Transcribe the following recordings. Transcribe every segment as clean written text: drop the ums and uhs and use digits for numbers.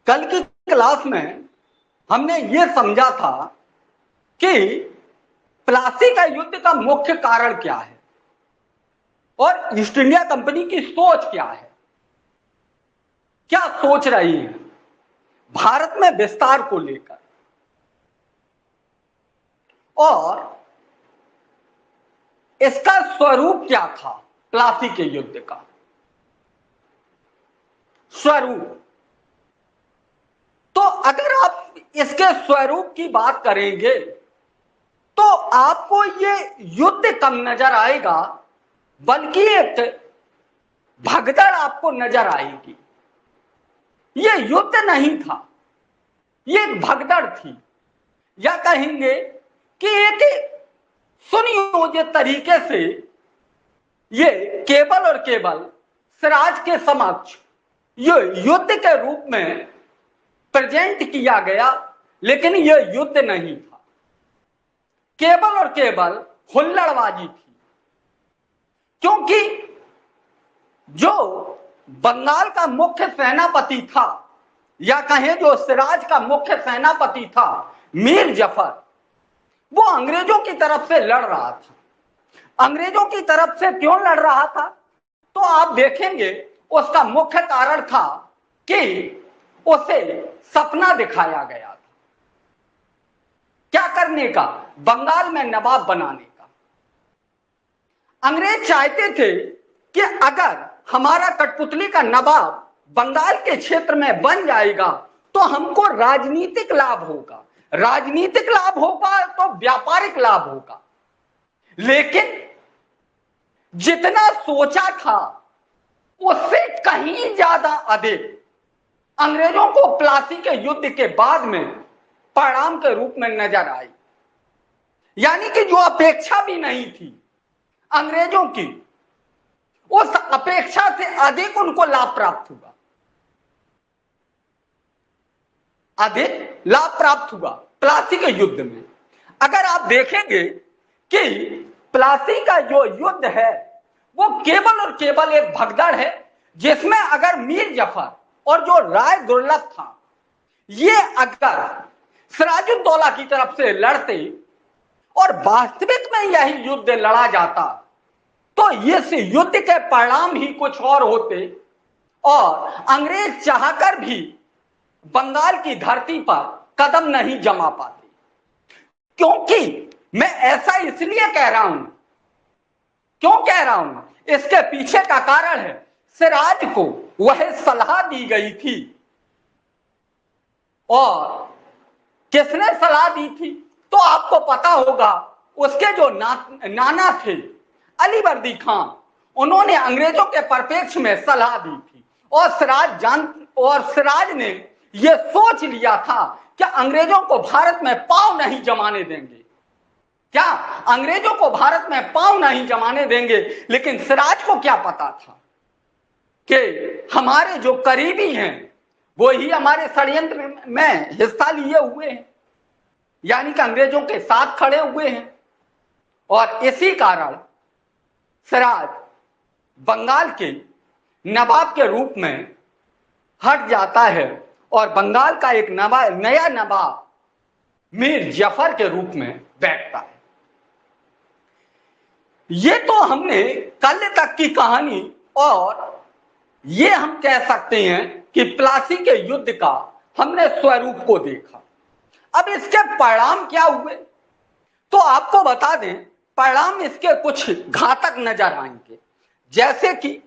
कल की क्लास में हमने ये समझा था कि प्लासी का युद्ध का मुख्य कारण क्या है और ईस्ट इंडिया कंपनी की सोच क्या है, क्या सोच रही है भारत में विस्तार को लेकर, और इसका स्वरूप क्या था। प्लासी के युद्ध का स्वरूप, तो अगर आप इसके स्वरूप की बात करेंगे तो आपको ये युद्ध कम नजर आएगा, बल्कि एक भगदड़ आपको नजर आएगी। ये युद्ध नहीं था, ये एक भगदड़ थी, या कहेंगे कि एक सुनियोजित तरीके से ये केवल और केवल सिराज के समक्ष ये युद्ध के रूप में प्रेजेंट किया गया, लेकिन यह युद्ध नहीं था, केवल और केवल हुल्लड़बाजी थी। क्योंकि जो बंगाल का मुख्य सेनापति था, या कहें जो सिराज का मुख्य सेनापति था, मीर जफर, वो अंग्रेजों की तरफ से लड़ रहा था। अंग्रेजों की तरफ से क्यों लड़ रहा था, तो आप देखेंगे उसका मुख्य कारण था कि उसे सपना दिखाया गया था। क्या करने का? बंगाल में नवाब बनाने का। अंग्रेज चाहते थे कि अगर हमारा कठपुतली का नवाब बंगाल के क्षेत्र में बन जाएगा तो हमको राजनीतिक लाभ होगा, राजनीतिक लाभ होगा तो व्यापारिक लाभ होगा। लेकिन जितना सोचा था उससे कहीं ज्यादा अधिक अंग्रेजों को प्लासी के युद्ध के बाद में परिणाम के रूप में नजर आई। यानी कि जो अपेक्षा भी नहीं थी अंग्रेजों की, उस अपेक्षा से अधिक उनको लाभ प्राप्त हुआ, अधिक लाभ प्राप्त हुआ प्लासी के युद्ध में। अगर आप देखेंगे कि प्लासी का जो युद्ध है वो केवल और केवल एक भगदड़ है, जिसमें अगर मीर जफर और जो राय दुर्लभ था, ये अगर सिराजुद्दौला की तरफ से लड़ते और वास्तविक में यही युद्ध लड़ा जाता तो इस युद्ध के परिणाम ही कुछ और होते, और अंग्रेज चाहकर भी बंगाल की धरती पर कदम नहीं जमा पाते। क्योंकि मैं ऐसा इसलिए कह रहा हूं, क्यों कह रहा हूं, इसके पीछे का कारण है सिराज को वह सलाह दी गई थी, और किसने सलाह दी थी तो आपको पता होगा, उसके जो नाना थे अलीवर्दी खान, उन्होंने अंग्रेजों के परिप्रेक्ष्य में सलाह दी थी, और सिराज ने यह सोच लिया था कि अंग्रेजों को भारत में पांव नहीं जमाने देंगे, क्या अंग्रेजों को भारत में पांव नहीं जमाने देंगे। लेकिन सिराज को क्या पता था कि हमारे जो करीबी हैं वो ही हमारे षड्यंत्र में हिस्सा लिए हुए हैं, यानी कि अंग्रेजों के साथ खड़े हुए हैं, और इसी कारण सिराज बंगाल के नवाब के रूप में हट जाता है और बंगाल का एक नया नवाब मीर जफर के रूप में बैठता है। ये तो हमने कल तक की कहानी, और ये हम कह सकते हैं कि प्लासी के युद्ध का हमने स्वरूप को देखा। अब इसके परिणाम क्या हुए तो आपको बता दें, परिणाम इसके कुछ घातक नजर आएंगे। जैसे कि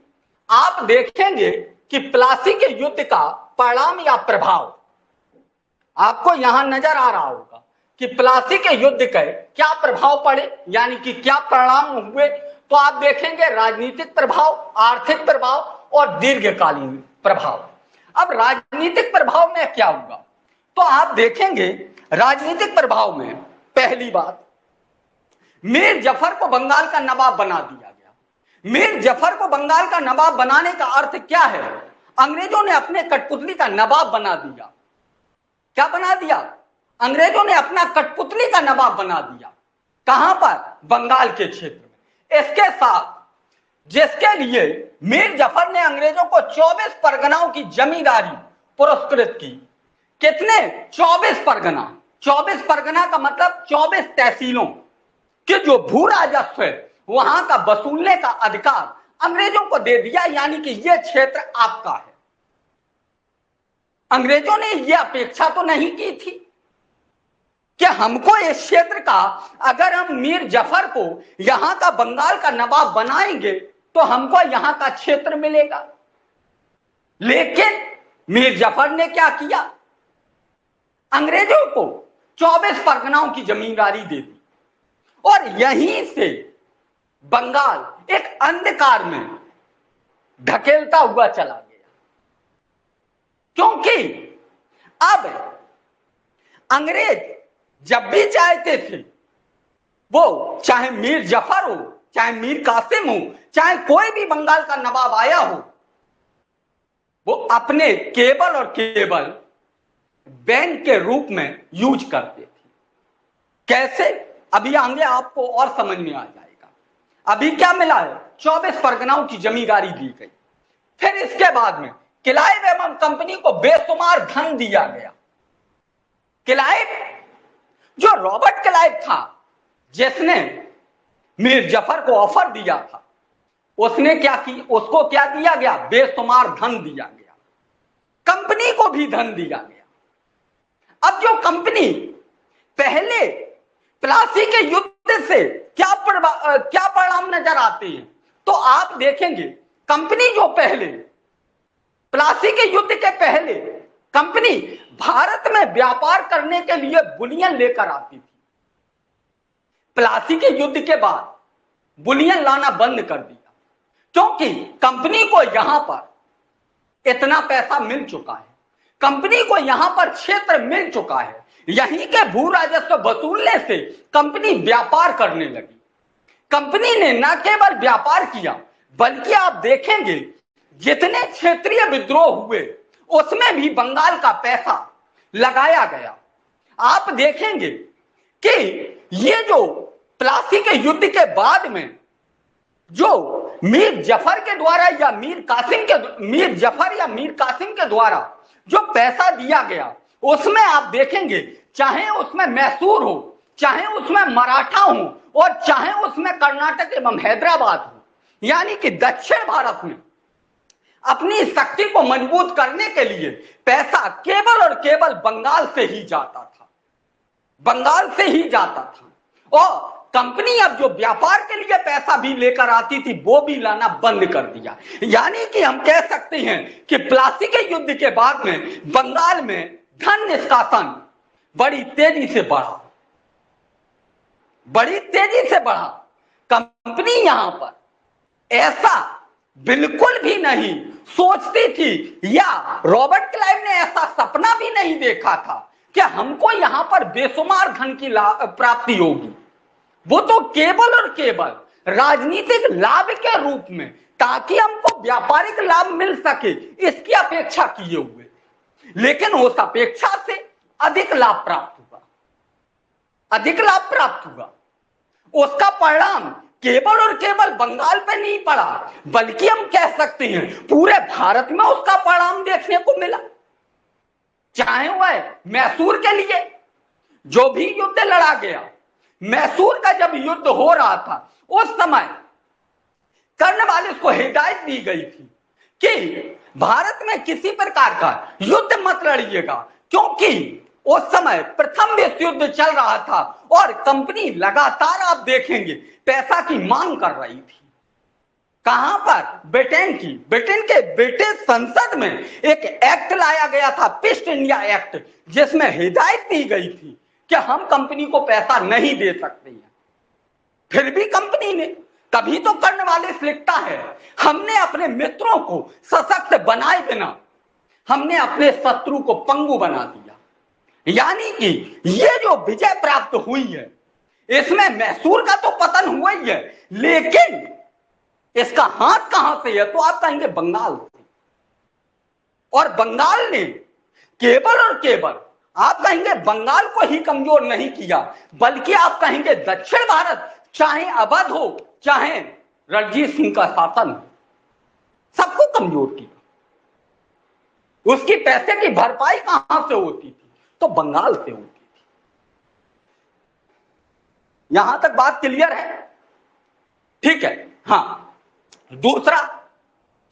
आप देखेंगे कि प्लासी के युद्ध का परिणाम या प्रभाव आपको यहां नजर आ रहा होगा कि प्लासी के युद्ध के क्या प्रभाव पड़े, यानी कि क्या परिणाम हुए। तो आप देखेंगे राजनीतिक प्रभाव, आर्थिक प्रभाव और दीर्घकालीन प्रभाव। अब राजनीतिक प्रभाव में क्या होगा तो आप देखेंगे राजनीतिक प्रभाव में पहली बात, मीर जफर को बंगाल का नवाब बना दिया गया। मीर जफर को बंगाल का नवाब बनाने का अर्थ क्या है, अंग्रेजों ने अपने कठपुतली का नवाब बना दिया। क्या बना दिया? अंग्रेजों ने अपना कठपुतली का नवाब बना दिया। कहां पर? बंगाल के क्षेत्र में। इसके साथ जिसके लिए मीर जफर ने अंग्रेजों को 24 परगनाओं की जमींदारी पुरस्कृत की। कितने? 24 परगना। 24 परगना का मतलब 24 तहसीलों के जो भू राजस्व है वहां का वसूलने का अधिकार अंग्रेजों को दे दिया, यानी कि यह क्षेत्र आपका है। अंग्रेजों ने यह अपेक्षा तो नहीं की थी कि हमको इस क्षेत्र का, अगर हम मीर जफर को यहां का बंगाल का नवाब बनाएंगे तो हमको यहां का क्षेत्र मिलेगा। लेकिन मीर जफर ने क्या किया? अंग्रेजों को 24 परगनाओं की जमींदारी दे दी और यहीं से बंगाल एक अंधकार में ढकेलता हुआ चला गया। क्योंकि अब अंग्रेज जब भी चाहते थे, वो चाहे मीर जफर हो, चाहे मीर कासिम हो, चाहे कोई भी बंगाल का नवाब आया हो, वो अपने केवल और केवल बैंक के रूप में यूज करते थे। कैसे? अभी आगे आपको और समझ में आ जाएगा। अभी क्या मिला है? 24 परगनाओं की जमींदारी दी गई। फिर इसके बाद में क्लाइव एवं कंपनी को बेशुमार धन दिया गया। क्लाइव, जो रॉबर्ट क्लाइव था जिसने मीर जफर को ऑफर दिया था, उसने क्या की? उसको क्या दिया गया? बेशुमार धन दिया गया। कंपनी को भी धन दिया गया। अब जो कंपनी पहले प्लासी के युद्ध से क्या परिणाम नजर आते हैं, तो आप देखेंगे कंपनी जो पहले प्लासी के युद्ध के पहले कंपनी भारत में व्यापार करने के लिए बुलियन लेकर आती थी। प्लासी के युद्ध के बाद बुलियन लाना बंद कर दिया, क्योंकि कंपनी को यहां पर इतना पैसा मिल चुका है, कंपनी को यहां पर क्षेत्र मिल चुका है। यहीं के भू राजस्व वसूलने से कंपनी व्यापार करने लगी। कंपनी ने न केवल व्यापार किया, बल्कि आप देखेंगे जितने क्षेत्रीय विद्रोह हुए उसमें भी बंगाल का पैसा लगाया गया। आप देखेंगे कि ये जो प्लासी के युद्ध के बाद में जो मीर जफर के द्वारा या मीर कासिम के द्वारा जो पैसा दिया गया, उसमें आप देखेंगे चाहे उसमें मैसूर हो, चाहे उसमें मराठा हो और चाहे उसमें कर्नाटक एवं हैदराबाद हो, यानी कि दक्षिण भारत में अपनी शक्ति को मजबूत करने के लिए पैसा केवल और केवल बंगाल से ही जाता था, बंगाल से ही जाता था। और कंपनी अब जो व्यापार के लिए पैसा भी लेकर आती थी वो भी लाना बंद कर दिया। यानी कि हम कह सकते हैं कि प्लासी के युद्ध के बाद में बंगाल में धन निष्कासन बड़ी तेजी से बढ़ा, बड़ी तेजी से बढ़ा। कंपनी यहां पर ऐसा बिल्कुल भी नहीं सोचती थी, या रॉबर्ट क्लाइव ने ऐसा सपना भी नहीं देखा था कि हमको यहां पर बेशुमार धन की प्राप्ति होगी। वो तो केवल और केवल राजनीतिक लाभ के रूप में, ताकि हमको व्यापारिक लाभ मिल सके, इसकी अपेक्षा किए हुए। लेकिन उस अपेक्षा से अधिक लाभ प्राप्त हुआ, अधिक लाभ प्राप्त हुआ। उसका परिणाम केवल और केवल बंगाल पे नहीं पड़ा, बल्कि हम कह सकते हैं पूरे भारत में उसका परिणाम देखने को मिला। चाहे वह मैसूर के लिए जो भी युद्ध लड़ा गया, मैसूर का जब युद्ध हो रहा था उस समय कर्नवालिस को हिदायत दी गई थी कि भारत में किसी प्रकार का युद्ध मत लड़िएगा, क्योंकि उस समय प्रथम विश्व युद्ध चल रहा था और कंपनी लगातार आप देखेंगे पैसा की मांग कर रही थी। कहां पर? ब्रिटेन की। ब्रिटेन के ब्रिटिश संसद में एक एक्ट लाया गया था, ईस्ट इंडिया एक्ट, जिसमें हिदायत दी गई थी कि हम कंपनी को पैसा नहीं दे सकते हैं। फिर भी कंपनी ने, तभी तो कर्नवालिस लिखता है, हमने अपने मित्रों को सशक्त बनाए बिना हमने अपने शत्रु को पंगु बना दिया। यानी कि ये जो विजय प्राप्त हुई है, इसमें मैसूर का तो पतन हुआ ही है, लेकिन इसका हाथ कहां से है? तो आप कहेंगे बंगाल से। और बंगाल ने केवल और केवल, आप कहेंगे बंगाल को ही कमजोर नहीं किया, बल्कि आप कहेंगे दक्षिण भारत, चाहे अवध हो, चाहे रणजीत सिंह का शासन, सबको कमजोर किया। उसकी पैसे की भरपाई कहां से होती थी? तो बंगाल से होती थी। यहां तक बात क्लियर है? ठीक है। हाँ, दूसरा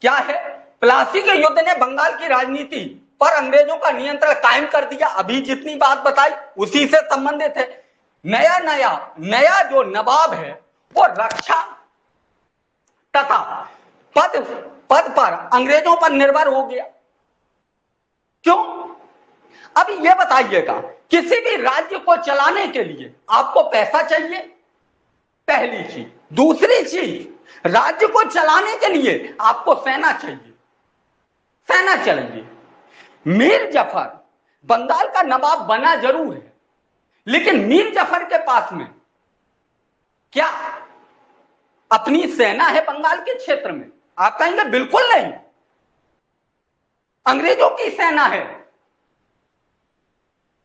क्या है? प्लासी के युद्ध ने बंगाल की राजनीति पर अंग्रेजों का नियंत्रण कायम कर दिया। अभी जितनी बात बताई उसी से संबंधित है। नया नया नया जो नवाब है वो रक्षा तथा पद पद पर अंग्रेजों पर निर्भर हो गया। क्यों? अब ये बताइएगा, किसी भी राज्य को चलाने के लिए आपको पैसा चाहिए, पहली चीज। दूसरी चीज, राज्य को चलाने के लिए आपको सेना चाहिए, सेना चाहिए। मीर जफर बंगाल का नवाब बना जरूर है, लेकिन मीर जफर के पास में क्या अपनी सेना है बंगाल के क्षेत्र में? आप कहेंगे बिल्कुल नहीं, अंग्रेजों की सेना है,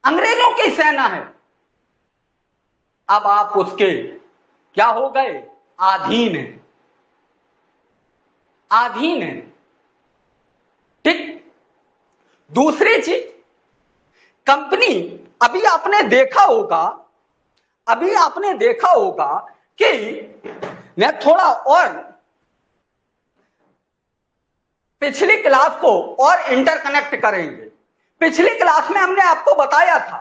अंग्रेजों की सेना है। अब आप उसके क्या हो गए? अधीन है, अधीन है। ठीक। दूसरी चीज, कंपनी, अभी आपने देखा होगा, अभी आपने देखा होगा कि मैं थोड़ा और पिछली क्लास को और इंटरकनेक्ट करेंगे। पिछली क्लास में हमने आपको बताया था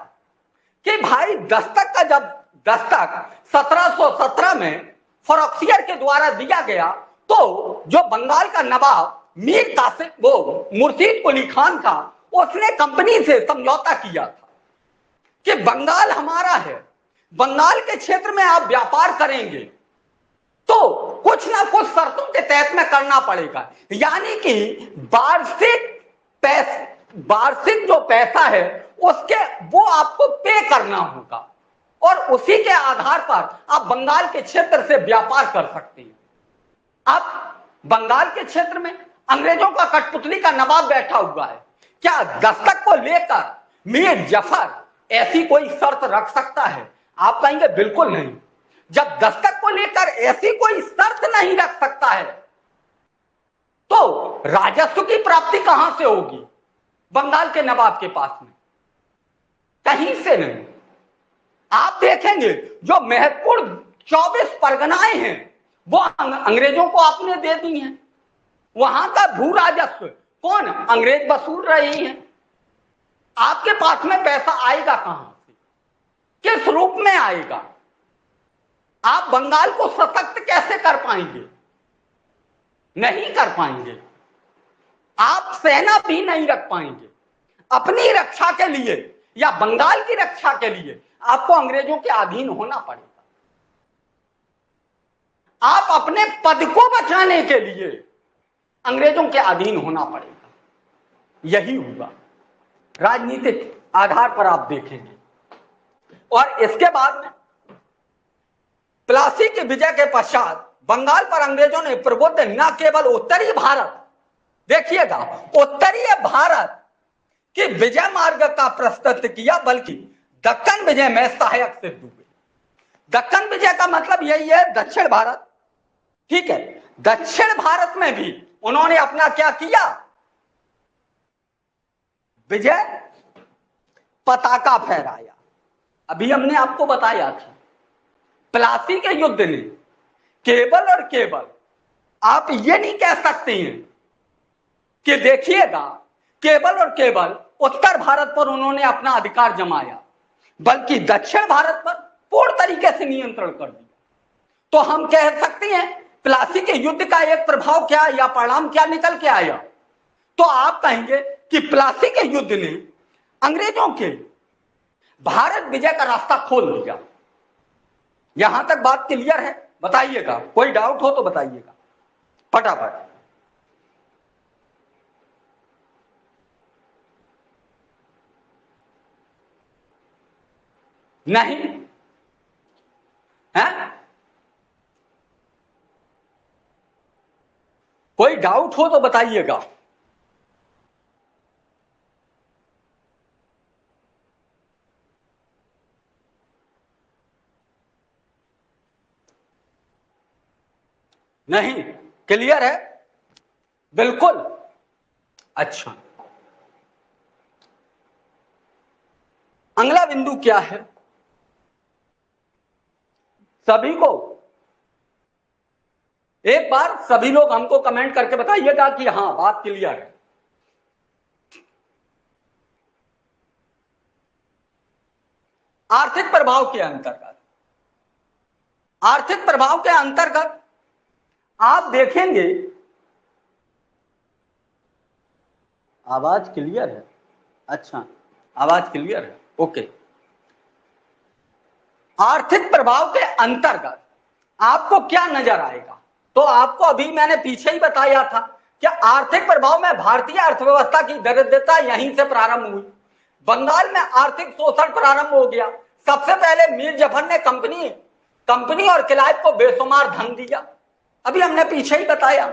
कि भाई दस्तक का जब दस्तक 1717 में फरोख्तियार के द्वारा दिया गया, तो जो बंगाल का नवाब मीर कासिम, वो मुर्शीद कुली खान था, उसने कंपनी से समझौता किया था कि बंगाल हमारा है, बंगाल के क्षेत्र में आप व्यापार करेंगे तो कुछ ना कुछ शर्तों के तहत में करना पड़ेगा। यानी कि वार्षिक जो पैसा है उसके वो आपको पे करना होगा, और उसी के आधार पर आप बंगाल के क्षेत्र से व्यापार कर सकते हैं। अब बंगाल के क्षेत्र में अंग्रेजों का कठपुतली का नवाब बैठा हुआ है, क्या दस्तक को लेकर मीर जफर ऐसी कोई शर्त रख सकता है? आप कहेंगे बिल्कुल नहीं। जब दस्तक को लेकर ऐसी कोई शर्त नहीं रख सकता है, तो राजस्व की प्राप्ति कहां से होगी बंगाल के नवाब के पास में? कहीं से नहीं। आप देखेंगे जो महत्वपूर्ण 24 परगनाएं हैं वो अंग्रेजों को आपने दे दी हैं। वहां का भू राजस्व कौन? अंग्रेज वसूल रहे हैं। आपके पास में पैसा आएगा कहां से? किस रूप में आएगा? आप बंगाल को सशक्त कैसे कर पाएंगे? नहीं कर पाएंगे। आप सेना भी नहीं रख पाएंगे। अपनी रक्षा के लिए या बंगाल की रक्षा के लिए आपको अंग्रेजों के अधीन होना पड़ेगा। आप अपने पद को बचाने के लिए अंग्रेजों के अधीन होना पड़ेगा। यही हुआ राजनीतिक आधार पर आप देखेंगे। और इसके बाद में प्लासी की विजय के पश्चात बंगाल पर अंग्रेजों ने प्रबुद्ध न केवल उत्तरी भारत, देखिएगा, उत्तरीय भारत कि विजय मार्ग का प्रस्तुत किया, बल्कि दक्कन विजय में सहायक सिद्ध हुए। दक्कन विजय का मतलब यही है दक्षिण भारत। ठीक है, दक्षिण भारत में भी उन्होंने अपना क्या किया? विजय पताका फहराया। अभी हमने आपको बताया था प्लासी के युद्ध ने केवल और केवल, आप ये नहीं कह सकते हैं कि देखिएगा केवल और केवल उत्तर भारत पर उन्होंने अपना अधिकार जमाया, बल्कि दक्षिण भारत पर पूर्ण तरीके से नियंत्रण कर दिया। तो हम कह सकते हैं प्लासी के युद्ध का एक प्रभाव क्या या परिणाम क्या निकल के आया? तो आप कहेंगे कि प्लासी के युद्ध ने अंग्रेजों के भारत विजय का रास्ता खोल दिया। यहां तक बात क्लियर है? बताइएगा, कोई डाउट हो तो बताइएगा फटाफट। नहीं है? कोई डाउट हो तो बताइएगा। नहीं, क्लियर है? बिल्कुल। अच्छा, अगला बिंदु क्या है, सभी को एक बार सभी लोग हमको कमेंट करके बताइएगा कि हां बात क्लियर है। आर्थिक प्रभाव के अंतर्गत, आर्थिक प्रभाव के अंतर्गत आप देखेंगे, आवाज क्लियर है, अच्छा आवाज क्लियर है, ओके। आर्थिक प्रभाव के अंतर्गत आपको क्या नजर आएगा, तो आपको अभी मैंने पीछे ही बताया था कि आर्थिक प्रभाव में भारतीय अर्थव्यवस्था की दरिद्रता यहीं से प्रारंभ हुई। बंगाल में आर्थिक शोषण प्रारंभ हो गया। सबसे पहले मीर जफर ने कंपनी और क्लाइव को बेशुमार धन दिया, अभी हमने पीछे ही बताया।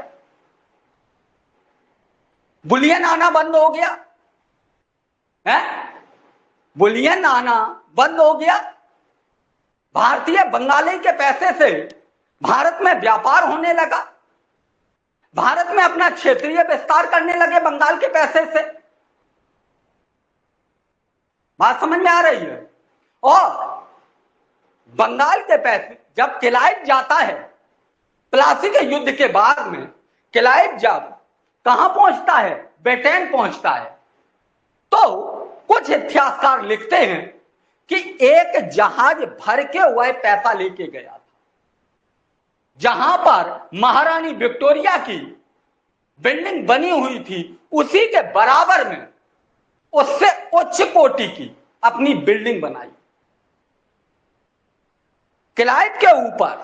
बुलियन आना बंद हो गया है, बुलियन आना बंद हो गया। भारतीय बंगाली के पैसे से भारत में व्यापार होने लगा, भारत में अपना क्षेत्रीय विस्तार करने लगे बंगाल के पैसे से। बात समझ में आ रही है। और बंगाल के पैसे जब क्लाइव जाता है, प्लासी के युद्ध के बाद में क्लाइव जब कहां पहुंचता है, ब्रिटेन पहुंचता है, तो कुछ इतिहासकार लिखते हैं कि एक जहाज भर के हुआ पैसा लेके गया था, जहां पर महारानी विक्टोरिया की बिल्डिंग बनी हुई थी, उसी के बराबर में उससे उच्च कोटि की अपनी बिल्डिंग बनाई। क्लाइव के ऊपर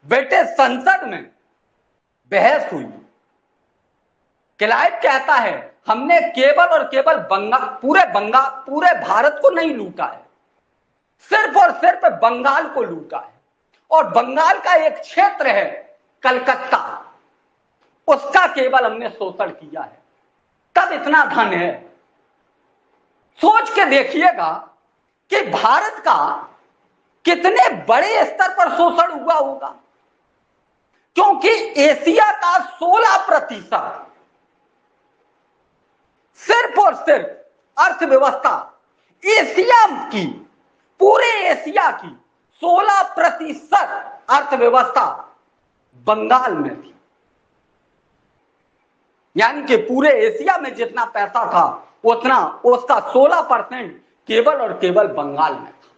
ब्रिटिश संसद में बहस हुई। क्लाइव कहता है हमने केवल और केवल पूरे भारत को नहीं लूटा है, सिर्फ और सिर्फ बंगाल को लूटा है, और बंगाल का एक क्षेत्र है कलकत्ता, उसका केवल हमने शोषण किया है, तब इतना धन है। सोच के देखिएगा कि भारत का कितने बड़े स्तर पर शोषण हुआ होगा, क्योंकि एशिया का 16% सिर्फ और सिर्फ अर्थव्यवस्था एशिया की, पूरे एशिया की 16% अर्थव्यवस्था बंगाल में थी। यानी कि पूरे एशिया में जितना पैसा था उतना उसका 16% केवल और केवल बंगाल में था।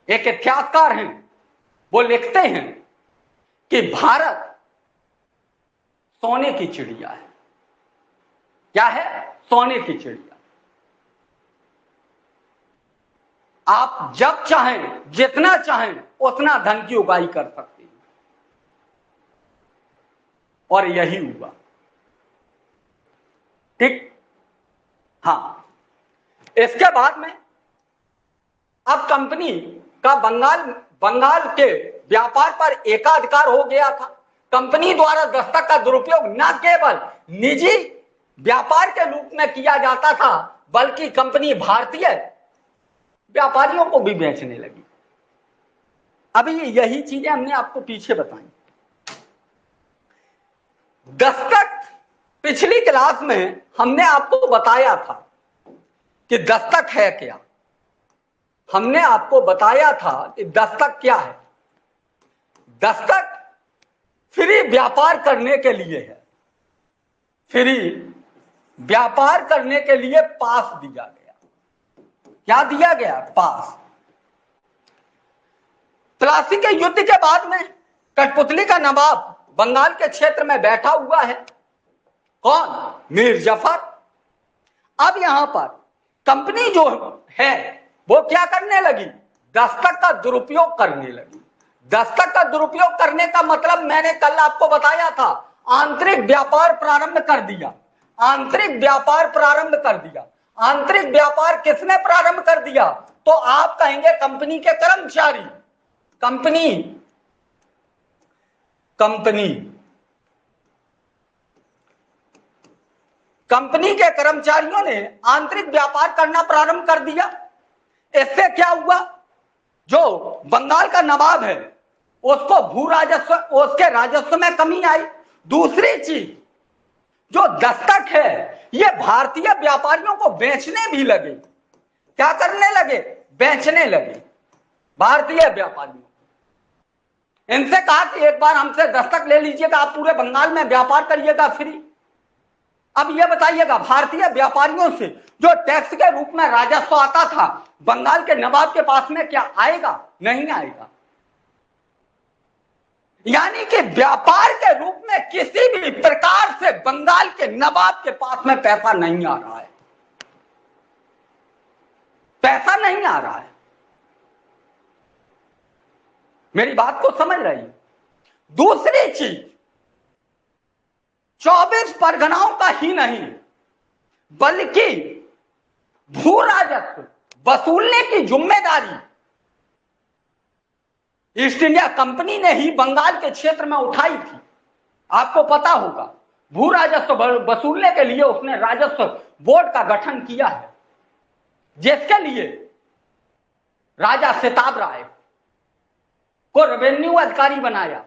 एक इतिहासकार हैं, वो लिखते हैं कि भारत सोने की चिड़िया है। क्या है? सोने की चिड़िया। आप जब चाहें, जितना चाहें, उतना धन की उगाही कर सकते हैं, और यही हुआ। ठीक, हाँ। इसके बाद में अब कंपनी का बंगाल के व्यापार पर एकाधिकार हो गया था। कंपनी द्वारा दस्तक का दुरुपयोग न केवल निजी व्यापार के रूप में किया जाता था, बल्कि कंपनी भारतीय व्यापारियों को भी बेचने लगी। अभी यही चीजें हमने आपको पीछे बताई। दस्तक, पिछली क्लास में हमने आपको बताया था कि दस्तक है क्या। हमने आपको बताया था कि दस्तक क्या है। दस्तक फ्री व्यापार करने के लिए है। फ्री व्यापार करने के लिए पास दिया गया। क्या दिया गया? पास। प्लासी के युद्ध के बाद में कठपुतली का नवाब बंगाल के क्षेत्र में बैठा हुआ है। कौन? मीर जफर। अब यहां पर कंपनी जो है वो क्या करने लगी? दस्तक का दुरुपयोग करने लगी। दस्तक का दुरुपयोग करने का मतलब मैंने कल आपको बताया था, आंतरिक व्यापार प्रारंभ कर दिया। आंतरिक व्यापार प्रारंभ कर दिया। आंतरिक व्यापार किसने प्रारंभ कर दिया? तो आप कहेंगे कंपनी के कर्मचारी। कंपनी के कर्मचारियों ने आंतरिक व्यापार करना प्रारंभ कर दिया। इससे क्या हुआ? जो बंगाल का नवाब है उसको भू राजस्व, उसके राजस्व में कमी आई। दूसरी चीज, जो दस्तक है ये भारतीय व्यापारियों को बेचने भी लगे। क्या करने लगे? बेचने लगे भारतीय व्यापारियों। इनसे कहा कि एक बार हमसे दस्तक ले लीजिएगा, आप पूरे बंगाल में व्यापार करिएगा फ्री। अब ये बताइएगा, भारतीय व्यापारियों से जो टैक्स के रूप में राजस्व आता था बंगाल के नवाब के पास में, क्या आएगा? नहीं आएगा। यानी कि व्यापार के रूप में किसी भी प्रकार से बंगाल के नवाब के पास में पैसा नहीं आ रहा है, पैसा नहीं आ रहा है। मेरी बात को समझ रही है? दूसरी चीज, 24 परगनाओं का ही नहीं बल्कि भू राजस्व वसूलने की जिम्मेदारी ईस्ट इंडिया कंपनी ने ही बंगाल के क्षेत्र में उठाई थी। आपको पता होगा, भू राजस्व वसूलने के लिए उसने राजस्व बोर्ड का गठन किया है, जिसके लिए राजा सिताब राय को रेवेन्यू अधिकारी बनाया।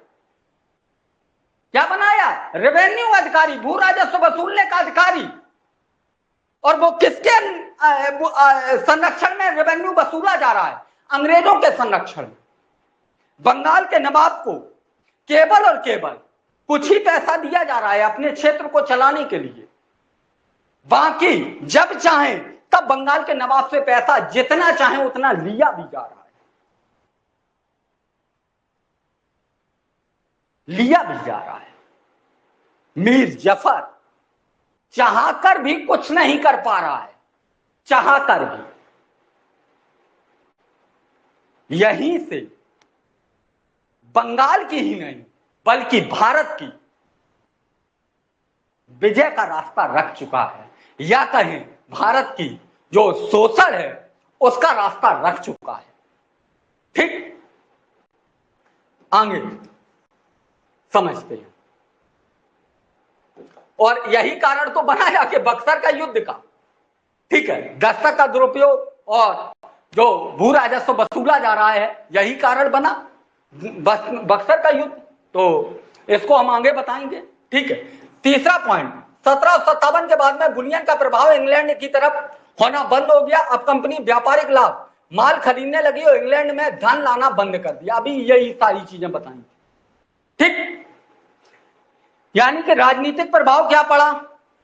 क्या बनाया? रेवेन्यू अधिकारी, भू राजस्व वसूलने का अधिकारी। और वो किसके संरक्षण में रेवेन्यू वसूला जा रहा है? अंग्रेजों के संरक्षण में। बंगाल के नवाब को केवल और केवल कुछ ही पैसा दिया जा रहा है अपने क्षेत्र को चलाने के लिए, बाकी जब चाहे तब बंगाल के नवाब से पैसा जितना चाहे उतना लिया भी जा रहा है, लिया भी जा रहा है। मीर जफर चाहकर भी कुछ नहीं कर पा रहा है, चाहकर भी। यहीं से बंगाल की ही नहीं बल्कि भारत की विजय का रास्ता रख चुका है, या कहें भारत की जो शोषण है उसका रास्ता रख चुका है। ठीक, आगे समझते हैं। और यही कारण तो बना जाके बक्सर का युद्ध का, ठीक है, दस्तक का दुरुपयोग और जो भू राजस्व वसूला जा रहा है, यही कारण बना बक्सर का युद्ध। तो इसको हम आगे बताएंगे, ठीक है। तीसरा पॉइंट, 1757 के बाद में बुलियन का प्रभाव इंग्लैंड की तरफ होना बंद हो गया। अब कंपनी व्यापारिक लाभ माल खरीदने लगी और इंग्लैंड में धन लाना बंद कर दिया। अभी यही सारी चीजें बताएंगे, ठीक। यानी कि राजनीतिक प्रभाव क्या पड़ा,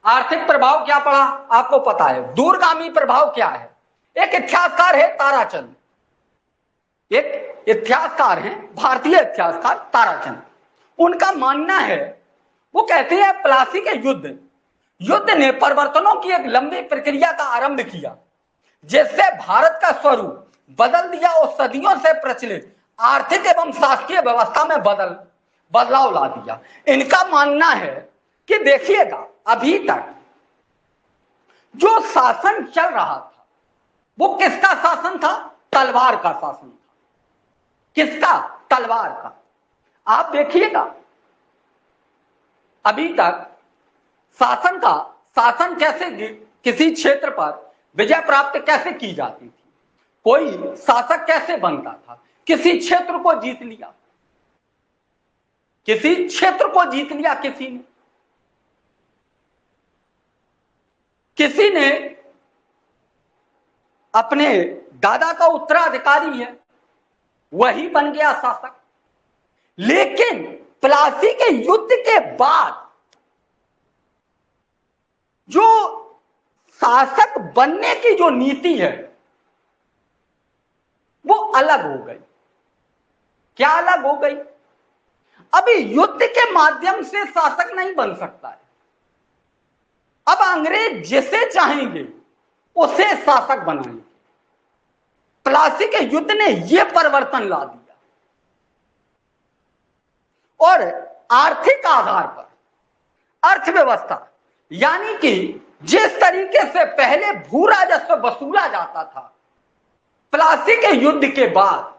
आर्थिक प्रभाव क्या पड़ा, आपको पता है। दूरगामी प्रभाव क्या है? एक इतिहासकार है ताराचंद, एक इतिहासकार हैं, भारतीय इतिहासकार ताराचंद। उनका मानना है, वो कहते हैं प्लासी के युद्ध ने परिवर्तनों की एक लंबी प्रक्रिया का आरंभ किया, जिससे भारत का स्वरूप बदल दिया और सदियों से प्रचलित आर्थिक एवं शासकीय व्यवस्था में बदलाव ला दिया। इनका मानना है कि देखिएगा, अभी तक जो शासन चल रहा था वो किसका शासन था? तलवार का शासन था। किसका? तलवार का। आप देखिएगा, अभी तक शासन कैसे, किसी क्षेत्र पर विजय प्राप्त कैसे की जाती थी, कोई शासक कैसे बनता था, किसी क्षेत्र को जीत लिया, किसी क्षेत्र को जीत लिया किसी ने अपने दादा का उत्तराधिकारी है, वही बन गया शासक। लेकिन प्लासी के युद्ध के बाद जो शासक बनने की जो नीति है वो अलग हो गई। क्या अलग हो गई? अभी युद्ध के माध्यम से शासक नहीं बन सकता है। अब अंग्रेज जिसे चाहेंगे उसे शासक बनाएंगे। प्लासी के युद्ध ने यह परिवर्तन ला दिया और आर्थिक आधार पर अर्थव्यवस्था, यानी कि जिस तरीके से पहले भू राजस्व वसूला जाता था, प्लासी के युद्ध के बाद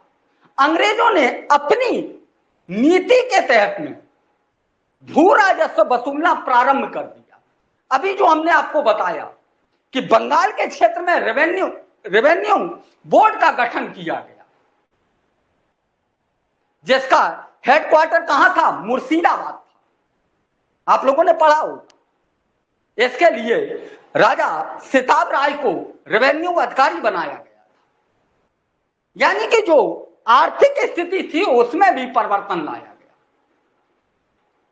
अंग्रेजों ने अपनी नीति के तहत में भू राजस्व वसूलना प्रारंभ कर दिया। अभी जो हमने आपको बताया कि बंगाल के क्षेत्र में रेवेन्यू बोर्ड का गठन किया गया, जिसका हेडक्वार्टर कहां था? मुर्शिदाबाद था। आप लोगों ने पढ़ा होगा। इसके लिए राजा सिताब राय को रेवेन्यू अधिकारी बनाया गया था। यानी कि जो आर्थिक स्थिति थी उसमें भी परिवर्तन लाया गया,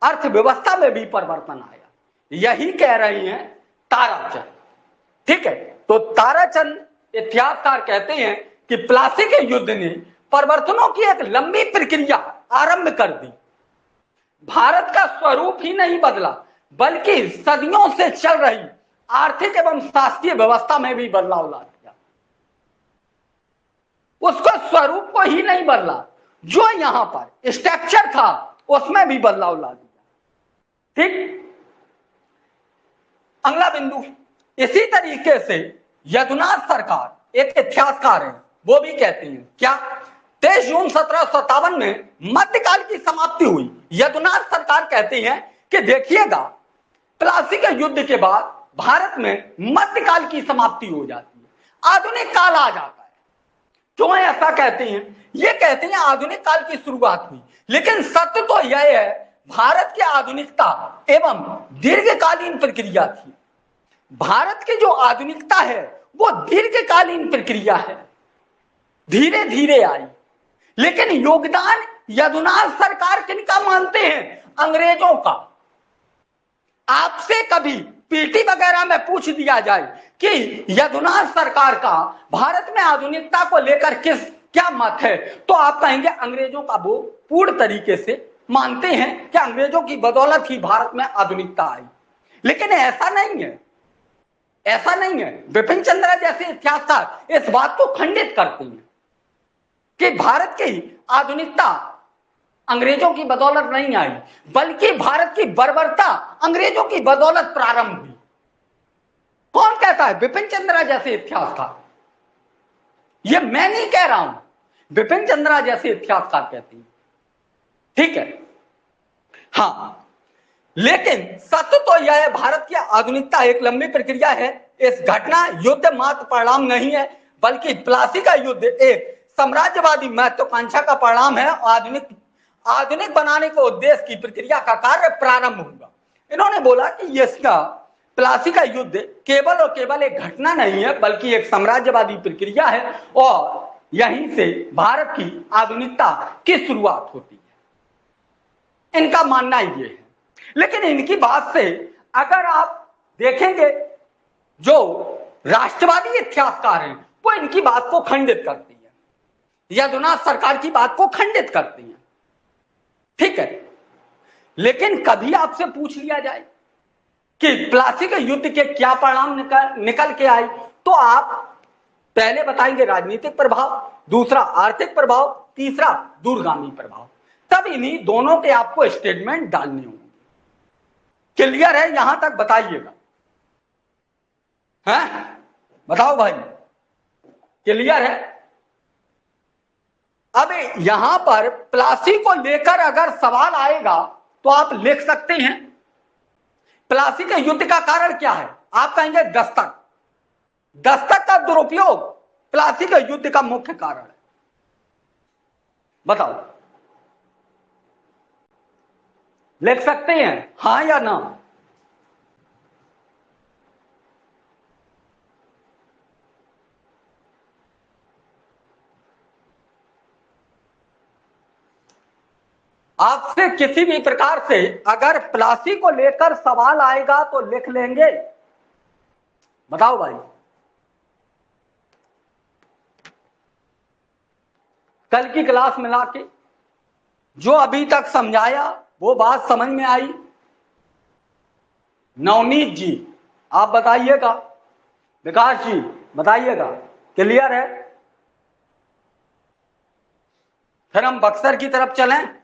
अर्थव्यवस्था में भी परिवर्तन आया। यही कह रही हैं ताराचंद। ठीक है, तो ताराचंद इतिहासकार कहते हैं कि प्लासी के युद्ध ने परिवर्तनों की एक लंबी प्रक्रिया आरंभ कर दी। भारत का स्वरूप ही नहीं बदला, बल्कि सदियों से चल रही आर्थिक एवं शासकीय व्यवस्था में भी बदलाव ला दिया। उसका स्वरूप को ही नहीं बदला, जो यहां पर स्ट्रक्चर था उसमें भी बदलाव ला दिया। ठीक, अगला बिंदु, इसी तरीके से यदुनाथ सरकार एक इतिहासकार है, वो भी कहते हैं क्या, 23 जून 1757 में मध्यकाल की समाप्ति हुई। यदुनाथ सरकार कहते हैं कि देखिएगा, प्लासी के युद्ध के बाद भारत में मध्यकाल की समाप्ति हो जाती है, आधुनिक काल आ जाता है। क्यों ऐसा कहते हैं? ये कहते हैं आधुनिक काल की शुरुआत हुई, लेकिन सत्य तो यह है भारत की आधुनिकता एवं दीर्घकालीन प्रक्रिया थी। भारत की जो आधुनिकता है वो दीर्घकालीन प्रक्रिया है, धीरे धीरे आई। लेकिन योगदान यदुनाथ सरकार किनका मानते हैं? अंग्रेजों का। आपसे कभी पीटी वगैरह में पूछ दिया जाए कि यदुनाथ सरकार का भारत में आधुनिकता को लेकर क्या मत है, तो आप कहेंगे अंग्रेजों का वो पूर्ण तरीके से मानते हैं कि अंग्रेजों की बदौलत ही भारत में आधुनिकता आई। लेकिन ऐसा नहीं है, ऐसा नहीं है। बिपिन चंद्र जैसे इतिहासकार इस बात को खंडित करते हैं कि भारत की आधुनिकता अंग्रेजों की बदौलत नहीं आई, बल्कि भारत की बर्बरता अंग्रेजों की बदौलत प्रारंभ हुई। कौन कहता है? बिपिन चंद्र जैसे इतिहासकार। ये मैं नहीं कह रहा हूं, बिपिन चंद्र जैसे इतिहासकार कहते हैं। ठीक है, हाँ, लेकिन सत्य तो यह है भारत की आधुनिकता एक लंबी प्रक्रिया है। इस घटना युद्ध मात्र परिणाम नहीं है, बल्कि प्लासी का युद्ध एक साम्राज्यवादी महत्वाकांक्षा का परिणाम है। आधुनिक आधुनिक बनाने के उद्देश्य की प्रक्रिया का कार्य प्रारंभ होगा। इन्होंने बोला कि इसका प्लासी का युद्ध केवल और केवल एक घटना नहीं है, बल्कि एक साम्राज्यवादी प्रक्रिया है और यहीं से भारत की आधुनिकता की शुरुआत होती है। इनका मानना ये है। लेकिन इनकी बात से अगर आप देखेंगे, जो राष्ट्रवादी इतिहासकार हैं वो इनकी बात को खंडित करती है, यदुनाथ सरकार की बात को खंडित करती है। ठीक है, लेकिन कभी आपसे पूछ लिया जाए कि प्लासी के युद्ध के क्या परिणाम निकल के आए, तो आप पहले बताएंगे राजनीतिक प्रभाव, दूसरा आर्थिक प्रभाव, तीसरा दूरगामी प्रभाव। तब इन्हीं दोनों के आपको स्टेटमेंट डालने होंगे। क्लियर है यहां तक? बताइएगा, हैं? बताओ भाई, क्लियर है? अब यहां पर प्लासी को लेकर अगर सवाल आएगा तो आप लिख सकते हैं प्लासी के युद्ध का कारण क्या है। आप कहेंगे दस्तक। दस्तक का दुरुपयोग प्लासी के युद्ध का मुख्य कारण है। बताओ, लिख सकते हैं हां या ना? आपसे किसी भी प्रकार से अगर प्लासी को लेकर सवाल आएगा तो लिख लेंगे। बताओ भाई, कल की क्लास मिला के जो अभी तक समझाया वो बात समझ में आई? नवनीत जी आप बताइएगा, विकास जी बताइएगा, क्लियर है? फिर हम बक्सर की तरफ चलें।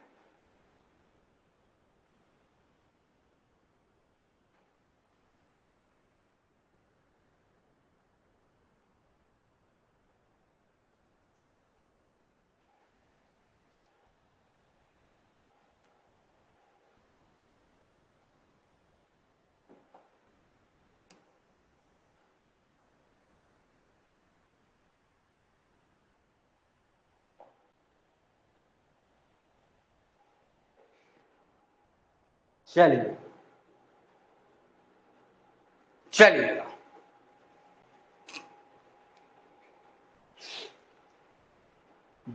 चलिए, चलिए,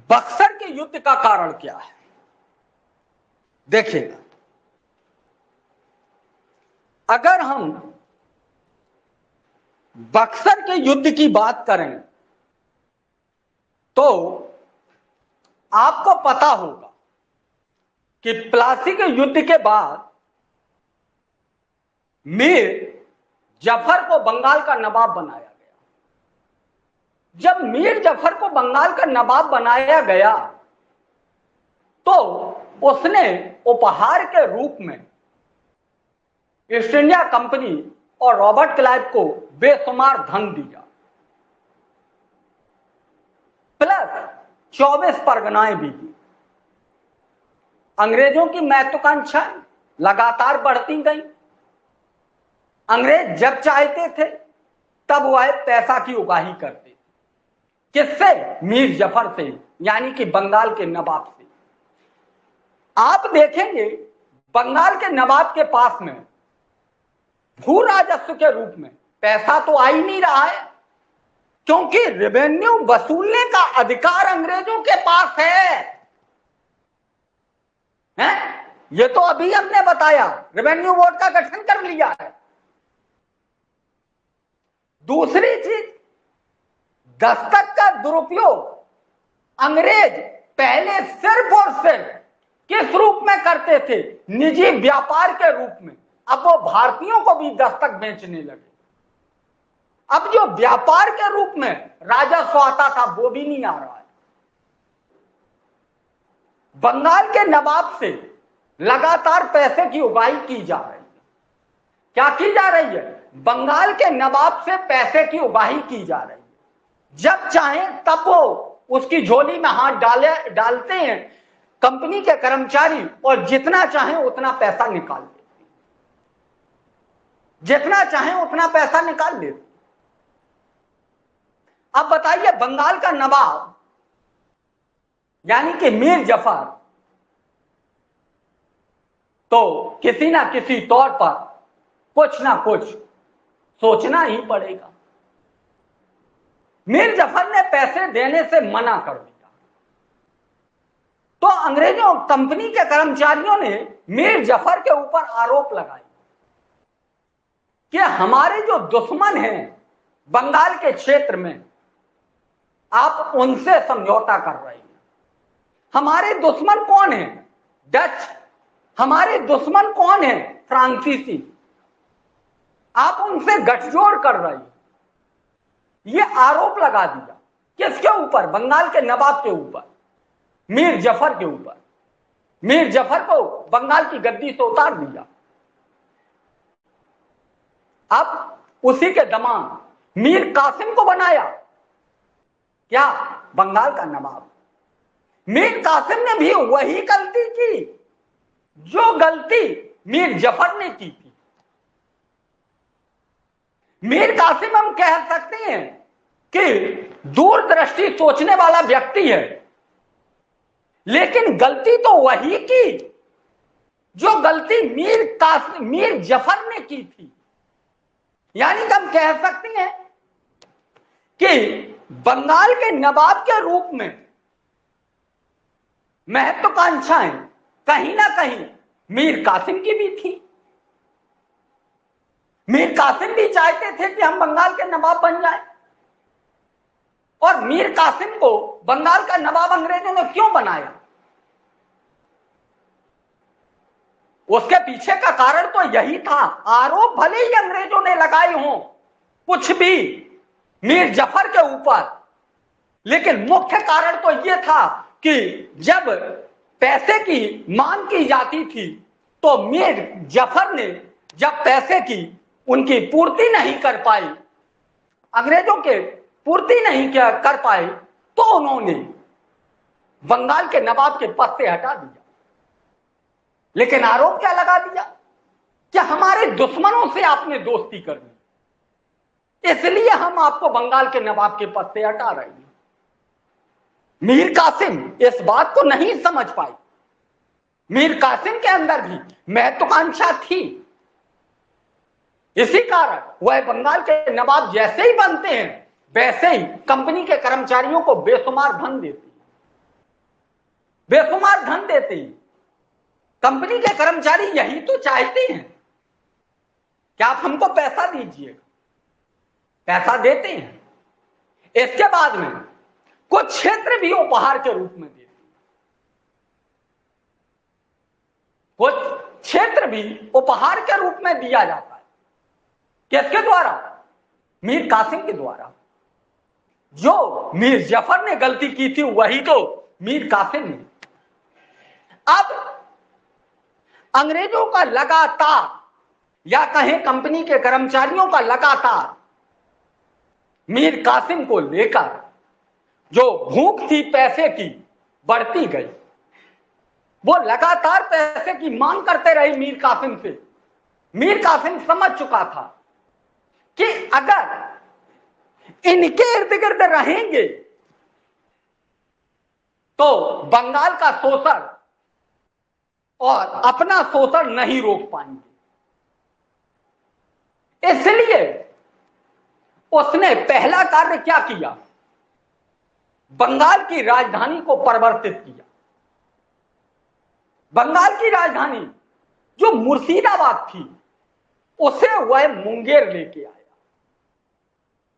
बक्सर के युद्ध का कारण क्या है? देखिएगा, अगर हम बक्सर के युद्ध की बात करें तो आपको पता होगा कि प्लासी के युद्ध के बाद मीर जफर को बंगाल का नवाब बनाया गया। जब मीर जफर को बंगाल का नवाब बनाया गया तो उसने उपहार के रूप में ईस्ट इंडिया कंपनी और रॉबर्ट क्लाइव को बेशुमार धन दिया, प्लस 24 परगनाएं भी दी। अंग्रेजों की महत्वाकांक्षाएं लगातार बढ़ती गई। अंग्रेज जब चाहते थे तब वह पैसा की उगाही करते थे। किससे? मीर जफर से, यानी कि बंगाल के नवाब से। आप देखेंगे बंगाल के नवाब के पास में भू राजस्व के रूप में पैसा तो आ ही नहीं रहा है, क्योंकि रेवेन्यू वसूलने का अधिकार अंग्रेजों के पास है? ये तो अभी हमने बताया, रेवेन्यू बोर्ड का गठन कर लिया है। दूसरी चीज, दस्तक का दुरुपयोग अंग्रेज पहले सिर्फ और सिर्फ किस रूप में करते थे? निजी व्यापार के रूप में। अब वो भारतीयों को भी दस्तक बेचने लगे। अब जो व्यापार के रूप में राजस्व आता था वो भी नहीं आ रहा है। बंगाल के नवाब से लगातार पैसे की उगाही की जा रही है। क्या की जा रही है? बंगाल के नवाब से पैसे की उगाही की जा रही है। जब चाहे तब वो उसकी झोली में हाथ डालते हैं कंपनी के कर्मचारी, और जितना चाहे उतना पैसा निकाल लेते, जितना चाहे उतना पैसा निकाल लेते। अब बताइए, बंगाल का नवाब यानी कि मीर जफर तो किसी ना किसी तौर पर कुछ ना कुछ सोचना ही पड़ेगा। मीर जफर ने पैसे देने से मना कर दिया तो अंग्रेजों कंपनी के कर्मचारियों ने मीर जफर के ऊपर आरोप लगाए कि हमारे जो दुश्मन हैं बंगाल के क्षेत्र में, आप उनसे समझौता कर रहे हैं। हमारे दुश्मन कौन है? डच। हमारे दुश्मन कौन है? फ्रांसीसी। आप उनसे गठजोड़ कर रहे हैं। ये आरोप लगा दिया। किसके ऊपर? बंगाल के नवाब के ऊपर, मीर जफर के ऊपर। मीर जफर को बंगाल की गद्दी से उतार दिया। अब उसी के दमाद मीर कासिम को बनाया क्या? बंगाल का नवाब। मीर कासिम ने भी वही गलती की जो गलती मीर जफर ने की थी। मीर कासिम हम कह सकते हैं कि दूरदृष्टि सोचने वाला व्यक्ति है, लेकिन गलती तो वही की जो गलती मीर जफर ने की थी। यानी कि हम कह सकते हैं कि बंगाल के नवाब के रूप में महत्वाकांक्षाएं कहीं ना कहीं मीर कासिम की भी थी। मीर कासिम भी चाहते थे कि हम बंगाल के नवाब बन जाएं। और मीर कासिम को बंगाल का नवाब अंग्रेजों ने क्यों बनाया? उसके पीछे का कारण तो यही था। आरोप भले ही अंग्रेजों ने लगाए हों कुछ भी मीर जफर के ऊपर, लेकिन मुख्य कारण तो यह था कि जब पैसे की मांग की जाती थी तो मीर जफर ने जब पैसे की उनकी पूर्ति नहीं कर पाई, अंग्रेजों के पूर्ति नहीं कर पाए, तो उन्होंने बंगाल के नवाब के पद से हटा दिया। लेकिन आरोप क्या लगा दिया कि हमारे दुश्मनों से आपने दोस्ती कर ली, इसलिए हम आपको बंगाल के नवाब के पद से हटा रहे हैं। मीर कासिम इस बात को नहीं समझ पाई। मीर कासिम के अंदर भी महत्वाकांक्षा थी इसी कारण वह बंगाल के नवाब जैसे ही बनते हैं वैसे ही कंपनी के कर्मचारियों को बेशुमार धन देते हैं, बेशुमार धन देते हैं। कंपनी के कर्मचारी यही तो चाहते हैं कि आप हमको पैसा दीजिएगा, पैसा देते हैं। इसके बाद में कुछ क्षेत्र भी उपहार के रूप में देते हैं, कुछ क्षेत्र भी उपहार के रूप में दिया जाता है। किसके द्वारा? मीर कासिम के द्वारा। जो मीर जफर ने गलती की थी वही तो मीर कासिम ने। अब अंग्रेजों का लगातार, या कहें कंपनी के कर्मचारियों का लगातार मीर कासिम को लेकर जो भूख थी पैसे की बढ़ती गई। वो लगातार पैसे की मांग करते रहे मीर कासिम से। मीर कासिम समझ चुका था कि अगर इनके इर्द गिर्द रहेंगे तो बंगाल का शोषण और अपना शोषण नहीं रोक पाएंगे। इसलिए उसने पहला कार्य क्या किया? बंगाल की राजधानी को परिवर्तित किया। बंगाल की राजधानी जो मुर्शिदाबाद थी उसे वह मुंगेर लेके आया।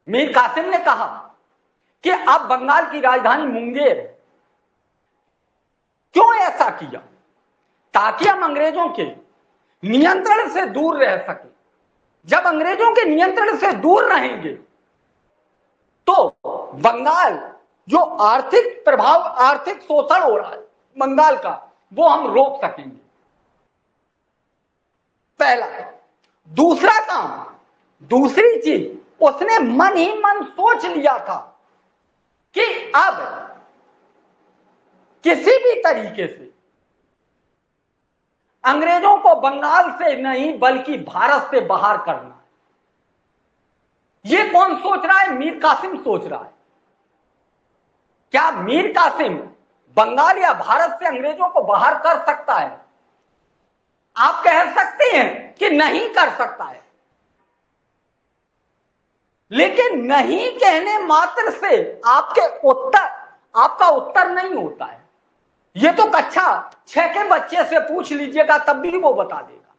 मीर कासिम ने कहा कि अब बंगाल की राजधानी मुंगेर है। क्यों ऐसा किया? ताकि हम अंग्रेजों के नियंत्रण से दूर रह सके। जब अंग्रेजों के नियंत्रण से दूर रहेंगे तो बंगाल जो आर्थिक प्रभाव, आर्थिक शोषण हो रहा है बंगाल का, वो हम रोक सकेंगे। पहला। दूसरा काम, दूसरी चीज, उसने मन ही मन सोच लिया था कि अब किसी भी तरीके से अंग्रेजों को बंगाल से नहीं बल्कि भारत से बाहर करना है। यह कौन सोच रहा है? मीर कासिम सोच रहा है। क्या मीर कासिम बंगाल या भारत से अंग्रेजों को बाहर कर सकता है? आप कह सकते हैं कि नहीं कर सकता है, लेकिन नहीं कहने मात्र से आपका उत्तर नहीं होता है। ये तो कक्षा 6 के बच्चे से पूछ लीजिएगा तब भी वो बता देगा।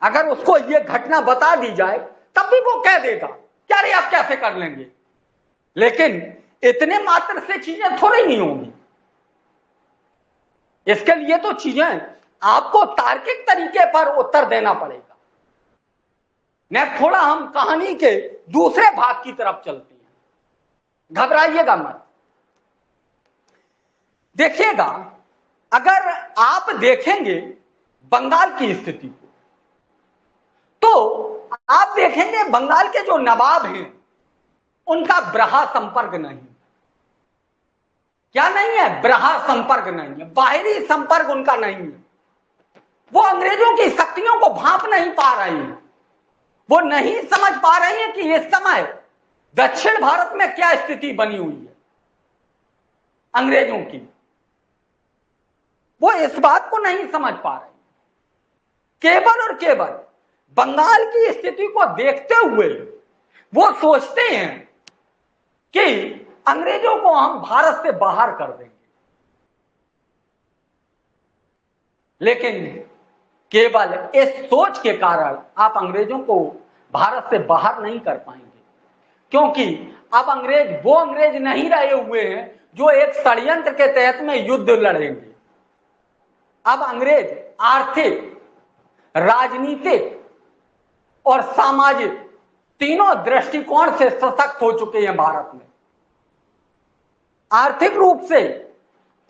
अगर उसको ये घटना बता दी जाए तब भी वो कह देगा क्या रे आप कैसे कर लेंगे। लेकिन इतने मात्र से चीजें थोड़ी नहीं होंगी। इसके लिए तो चीजें आपको तार्किक तरीके पर उत्तर देना पड़ेगा। नेक्स्ट थोड़ा हम कहानी के दूसरे भाग की तरफ चलते हैं, घबराइएगा मत। देखिएगा, अगर आप देखेंगे बंगाल की स्थिति को तो आप देखेंगे बंगाल के जो नवाब हैं उनका ब्रहा संपर्क नहीं। क्या नहीं है? ब्रहा संपर्क नहीं है, बाहरी संपर्क उनका नहीं है। वो अंग्रेजों की शक्तियों को भांप नहीं पा रहे हैं। वो नहीं समझ पा रहे हैं कि इस समय दक्षिण भारत में क्या स्थिति बनी हुई है अंग्रेजों की। वो इस बात को नहीं समझ पा रहे। केवल और केवल बंगाल की स्थिति को देखते हुए वो सोचते हैं कि अंग्रेजों को हम भारत से बाहर कर देंगे। लेकिन केवल इस सोच के कारण आप अंग्रेजों को भारत से बाहर नहीं कर पाएंगे, क्योंकि अब वो अंग्रेज नहीं रहे हुए हैं जो एक षड्यंत्र के तहत में युद्ध लड़ेंगे। अब अंग्रेज आर्थिक, राजनीतिक और सामाजिक तीनों दृष्टिकोण से सशक्त हो चुके हैं भारत में। आर्थिक रूप से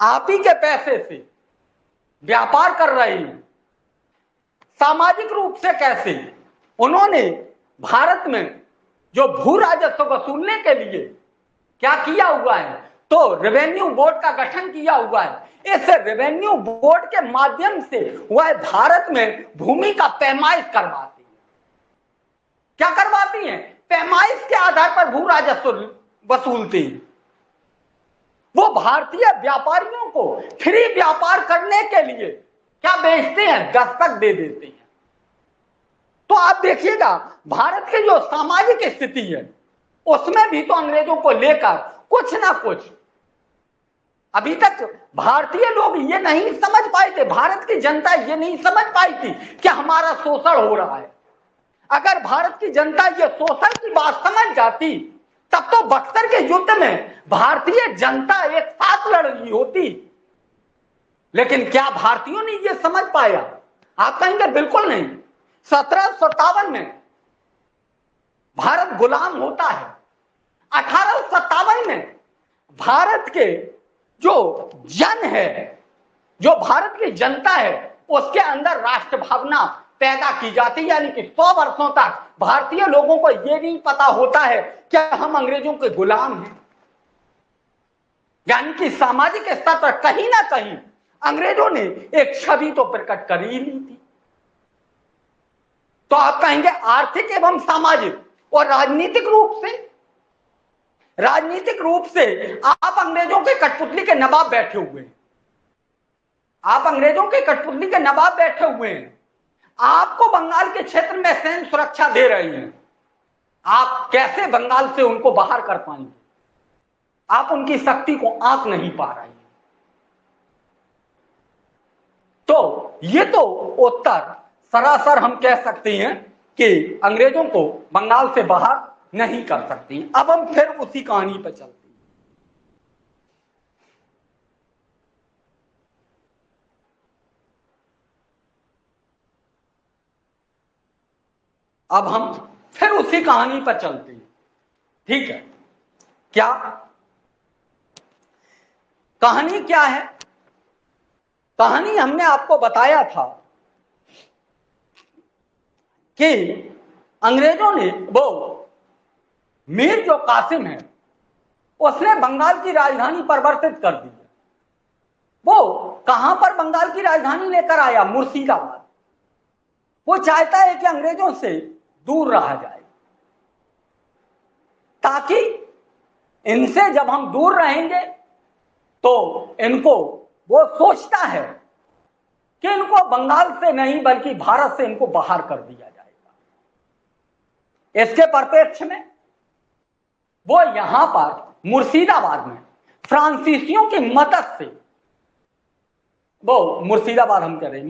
आप ही के पैसे से व्यापार कर रहे हैं। सामाजिक रूप से कैसे? उन्होंने भारत में जो भू राजस्व वसूलने के लिए क्या किया हुआ है, तो रेवेन्यू बोर्ड का गठन किया हुआ है। इस रेवेन्यू बोर्ड के माध्यम से वह भारत में भूमि का पैमाइश करवाती है। क्या करवाती है? पैमाइश के आधार पर भू राजस्व वसूलती है। वो भारतीय व्यापारियों को फ्री व्यापार करने के लिए क्या बेचते हैं? दस्तक दे देते हैं। तो आप देखिएगा भारत की जो सामाजिक स्थिति है उसमें भी तो अंग्रेजों को लेकर कुछ ना कुछ अभी तक भारतीय लोग ये नहीं समझ पाए थे, भारत की जनता ये नहीं समझ पाई थी कि हमारा शोषण हो रहा है। अगर भारत की जनता ये शोषण की बात समझ जाती तब तो बक्सर के युद्ध में भारतीय जनता एक साथ लड़ रही होती। लेकिन क्या भारतीयों ने ये समझ पाया? आप कहेंगे बिल्कुल नहीं। 1757 में भारत गुलाम होता है। 1857 में भारत के जो जन है, जो भारत की जनता है, उसके अंदर राष्ट्र भावना पैदा की जाती है। यानी कि 100 वर्षों तक भारतीय लोगों को यह नहीं पता होता है कि हम अंग्रेजों के गुलाम हैं। यानी कि सामाजिक स्तर पर कहीं ना कहीं अंग्रेजों ने एक छवि तो प्रकट कर ही ली थी। तो आप कहेंगे आर्थिक एवं सामाजिक और राजनीतिक रूप से आप अंग्रेजों के कठपुतली के नवाब बैठे हुए हैं। आप अंग्रेजों के कठपुतली के नवाब बैठे हुए हैं। आपको बंगाल के क्षेत्र में सैन्य सुरक्षा दे रही हैं। आप कैसे बंगाल से उनको बाहर कर पाएंगे? आप उनकी शक्ति को आंक नहीं पा रहे हैं। तो ये तो उत्तर सरासर हम कह सकते हैं कि अंग्रेजों को बंगाल से बाहर नहीं कर सकती। अब हम फिर उसी कहानी पर चलते हैं। अब हम फिर उसी कहानी पर चलते हैं। ठीक है, क्या कहानी क्या है? कहानी हमने आपको बताया था कि अंग्रेजों ने मीर जो कासिम है उसने बंगाल की राजधानी परिवर्तित कर दी। वो कहां पर बंगाल की राजधानी लेकर आया? मुर्शिदाबाद। वो चाहता है कि अंग्रेजों से दूर रहा जाए, ताकि इनसे जब हम दूर रहेंगे तो इनको, वो सोचता है कि इनको बंगाल से नहीं बल्कि भारत से इनको बाहर कर दिया जाएगा। इसके परिप्रेक्ष्य में वो यहां पर मुर्शिदाबाद में फ्रांसीसियों की मदद से, वो मुर्शिदाबाद हम कह रहे हैं,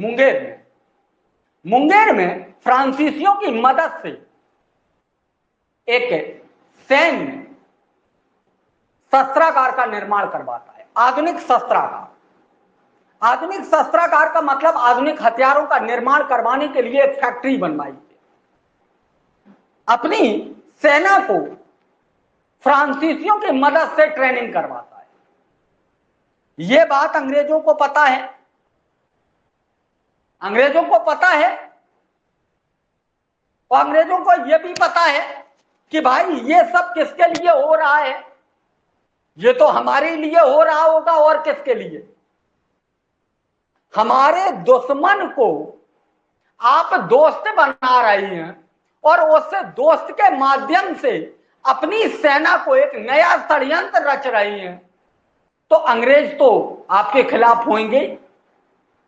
मुंगेर में फ्रांसीसियों की मदद से एक सैन्य शस्त्रागार का निर्माण करवाता है। आधुनिक शस्त्रागार का मतलब आधुनिक हथियारों का निर्माण करवाने के लिए एक फैक्ट्री बनवाई है। अपनी सेना को फ्रांसीसियों की मदद से ट्रेनिंग करवाता है। यह बात अंग्रेजों को पता है। अंग्रेजों को पता है और अंग्रेजों को यह भी पता है कि भाई ये सब किसके लिए हो रहा है? ये तो हमारे लिए हो रहा होगा, और किसके लिए? हमारे दुश्मन को आप दोस्त बना रही हैं और उससे दोस्त के माध्यम से अपनी सेना को एक नया षड्यंत्र रच रही हैं। तो अंग्रेज तो आपके खिलाफ होंगे,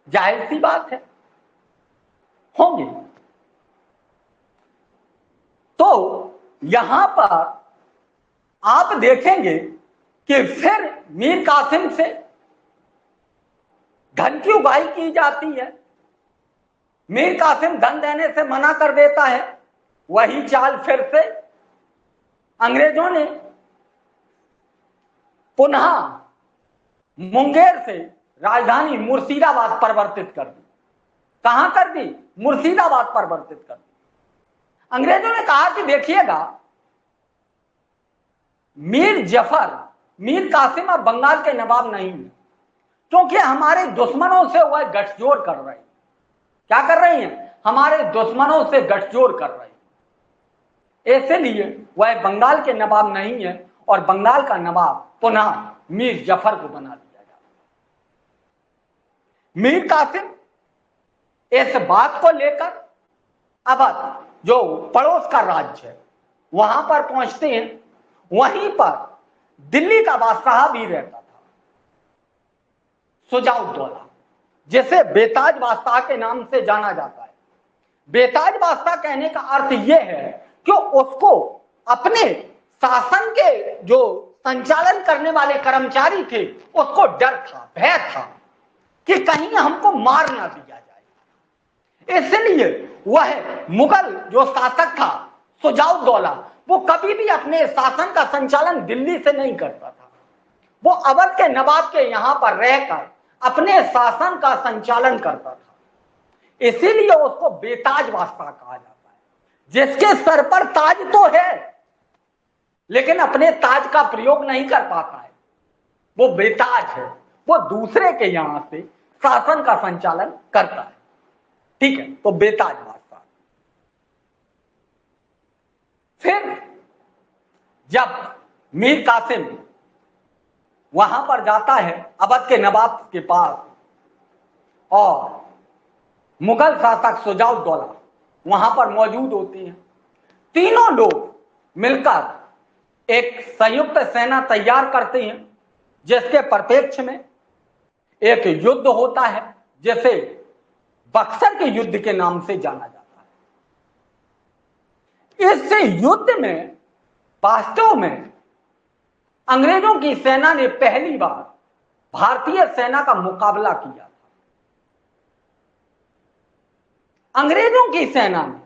जाहिर सी बात है, होंगे। तो यहां पर आप देखेंगे कि फिर मीर कासिम से धन की उगाही की जाती है। मीर कासिम धन देने से मना कर देता है। वही चाल फिर से अंग्रेजों ने पुनः मुंगेर से राजधानी मुर्शिदाबाद परिवर्तित कर दी। कहां कर दी? मुर्शिदाबाद परिवर्तित कर दी। अंग्रेजों ने कहा कि देखिएगा, मीर कासिम अब बंगाल के नवाब नहीं है, क्योंकि हमारे दुश्मनों से वह गठजोड़ कर रहे हैं। क्या कर रही हैं? हमारे दुश्मनों से गठजोड़ कर रही है। इसलिए वह बंगाल के नवाब नहीं है और बंगाल का नवाब पुनः मीर जफर को बना दिया जाता। मीर कासिम इस बात को लेकर अवध, जो पड़ोस का राज्य है, वहां पर पहुंचते हैं। वहीं पर दिल्ली का बादशाह भी रहता था, शुजाउद्दौला, जिसे बेताज बादशाह के नाम से जाना जाता है। बेताज बादशाह कहने का अर्थ यह है कि उसको अपने शासन के जो संचालन करने वाले कर्मचारी थे उसको डर था, भय था कि कहीं हमको मार ना दिया जाए। इसलिए वह मुगल जो शासक था शुजाउद्दौला, वो कभी भी अपने शासन का संचालन दिल्ली से नहीं करता था। वो अवध के नवाब के यहां पर रहकर अपने शासन का संचालन करता था। इसीलिए उसको बेताज बादशाह कहा जाता है, जिसके सर पर ताज तो है लेकिन अपने ताज का प्रयोग नहीं कर पाता है, वो बेताज है। वो दूसरे के यहां से शासन का संचालन करता है। ठीक है, तो बेताज बादशाह। फिर जब मीर कासिम वहां पर जाता है अवध के नवाब के पास और मुगल शासक शुजाउद्दौला वहां पर मौजूद होती हैं, तीनों लोग मिलकर एक संयुक्त सेना तैयार करते हैं जिसके परिप्रेक्ष्य में एक युद्ध होता है जिसे बक्सर के युद्ध के नाम से जाना जाता है। इस युद्ध में वास्तव में अंग्रेजों की सेना ने पहली बार भारतीय सेना का मुकाबला किया था। अंग्रेजों की सेना ने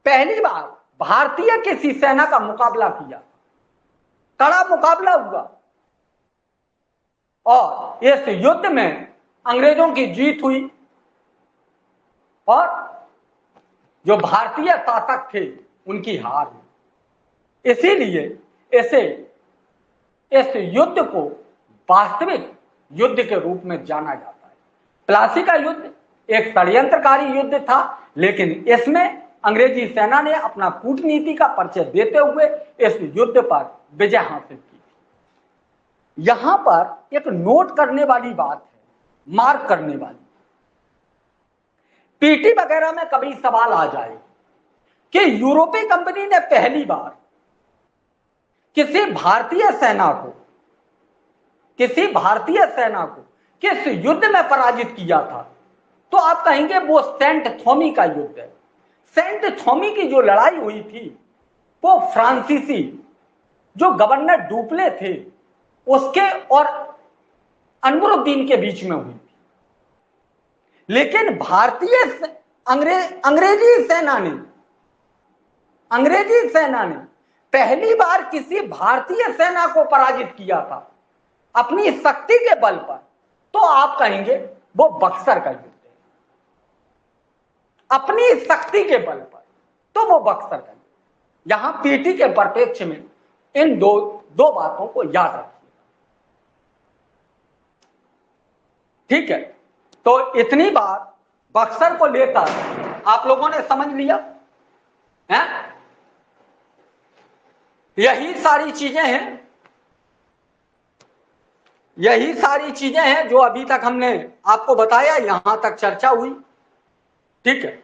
पहली बार भारतीय किसी सेना का मुकाबला किया, कड़ा मुकाबला हुआ और इस युद्ध में अंग्रेजों की जीत हुई और जो भारतीय शासक थे उनकी हार हुई। इसीलिए इस युद्ध को वास्तविक युद्ध के रूप में जाना जाता है। प्लासी का युद्ध एक षड्यंत्रकारी युद्ध था, लेकिन इसमें अंग्रेजी सेना ने अपना कूटनीति का परिचय देते हुए इस युद्ध पर विजय हासिल की। यहां पर एक नोट करने वाली बात है, मार्क करने वाली। पीटी वगैरह में कभी सवाल आ जाए कि यूरोपीय कंपनी ने पहली बार किसी भारतीय सेना को किस युद्ध में पराजित किया था, तो आप कहेंगे वो सेंट थॉमी का युद्ध है। सेंट थॉमी की जो लड़ाई हुई थी वो फ्रांसीसी जो गवर्नर डुप्ले थे उसके और अनवरुद्दीन के बीच में हुई थी। लेकिन अंग्रेजी सेना ने पहली बार किसी भारतीय सेना को पराजित किया था अपनी शक्ति के बल पर, तो आप कहेंगे वो बक्सर का युद्ध है। अपनी शक्ति के बल पर तो वो बक्सर का युद्ध। यहां पीटी के परिप्रेक्ष्य में इन दो बातों को याद रखिए। ठीक है, तो इतनी बात बक्सर को लेकर आप लोगों ने समझ लिया है। यही सारी चीजें हैं जो अभी तक हमने आपको बताया, यहां तक चर्चा हुई। ठीक है,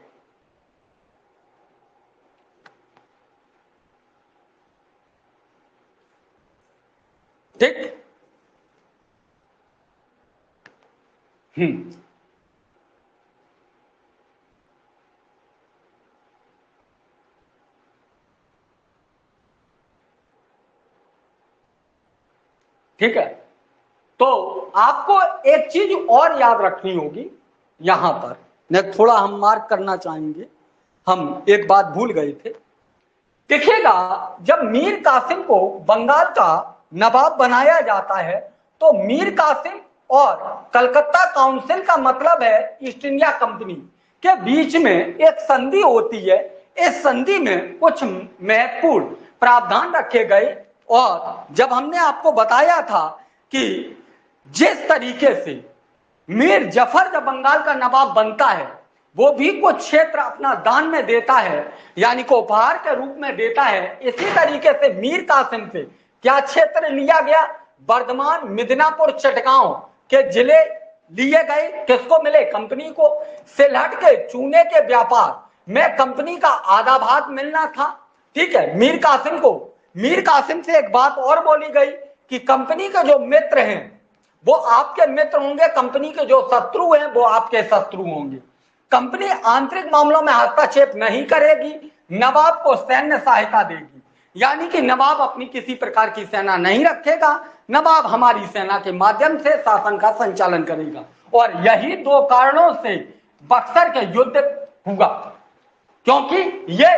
ठीक। ठीक है, तो आपको एक चीज और याद रखनी होगी। यहां पर मैं थोड़ा हम मार्क करना चाहेंगे, हम एक बात भूल गए थे। देखिएगा, जब मीर कासिम को बंगाल का नवाब बनाया जाता है तो मीर कासिम और कलकत्ता काउंसिल का मतलब है ईस्ट इंडिया कंपनी के बीच में एक संधि होती है। इस संधि में कुछ महत्वपूर्ण प्रावधान रखे गए और जब हमने आपको बताया था कि जिस तरीके से मीर जफर जब बंगाल का नवाब बनता है वो भी कुछ क्षेत्र अपना दान में देता है, यानी को उपहार के रूप में देता है। इसी तरीके से मीर कासिम से क्या क्षेत्र लिया गया, वर्धमान, मिदनापुर, चटगांव के जिले लिए गए। किसको मिले? कंपनी को। सिलहट के चूने के व्यापार में कंपनी का आधा भाग मिलना था। ठीक है, मीर कासिम से एक बात और बोली गई कि कंपनी के जो मित्र हैं वो आपके मित्र होंगे, कंपनी के जो शत्रु हैं वो आपके शत्रु होंगे। कंपनी आंतरिक मामलों में हस्तक्षेप नहीं करेगी, नवाब को सैन्य सहायता देगी। यानी कि नवाब अपनी किसी प्रकार की सेना नहीं रखेगा, नवाब हमारी सेना के माध्यम से शासन का संचालन करेगा। और यही दो कारणों से बक्सर के युद्ध हुआ, क्योंकि ये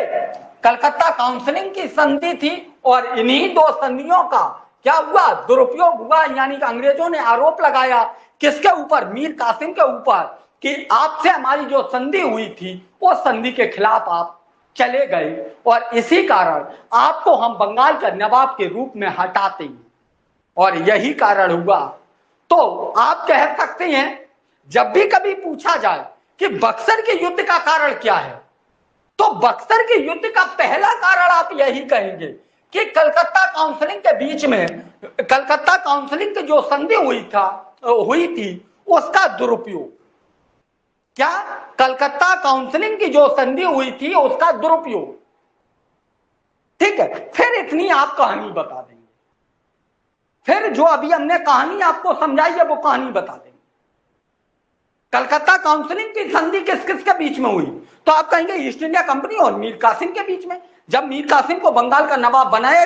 कलकत्ता काउंसिलिंग की संधि थी और इन्हीं दो संधियों का क्या हुआ, दुरुपयोग हुआ। यानी कि अंग्रेजों ने आरोप लगाया किसके ऊपर, मीर कासिम के ऊपर, कि आपसे हमारी जो संधि हुई थी वो संधि के खिलाफ आप चले गए और इसी कारण आपको हम बंगाल का नवाब के रूप में हटाते हैं, और यही कारण हुआ। तो आप कह सकते हैं जब भी कभी पूछा जाए कि बक्सर के युद्ध का कारण क्या है, तो बक्सर के युद्ध का पहला कारण आप यही कहेंगे कि कलकत्ता काउंसिलिंग के बीच में, कलकत्ता काउंसिलिंग की जो संधि हुई थी उसका दुरुपयोग। क्या, कलकत्ता काउंसिलिंग की जो संधि हुई थी उसका दुरुपयोग। ठीक है, फिर इतनी आप कहानी बता देंगे, फिर जो अभी हमने कहानी आपको समझाई है वो कहानी बता देंगे। कलकत्ता काउंसिलिंग की संधि किस किस के बीच में हुई, तो आप कहेंगे ईस्ट इंडिया कंपनी और मीर कासिम के बीच में। जब मीर कासिम को बंगाल का नवाब बनाया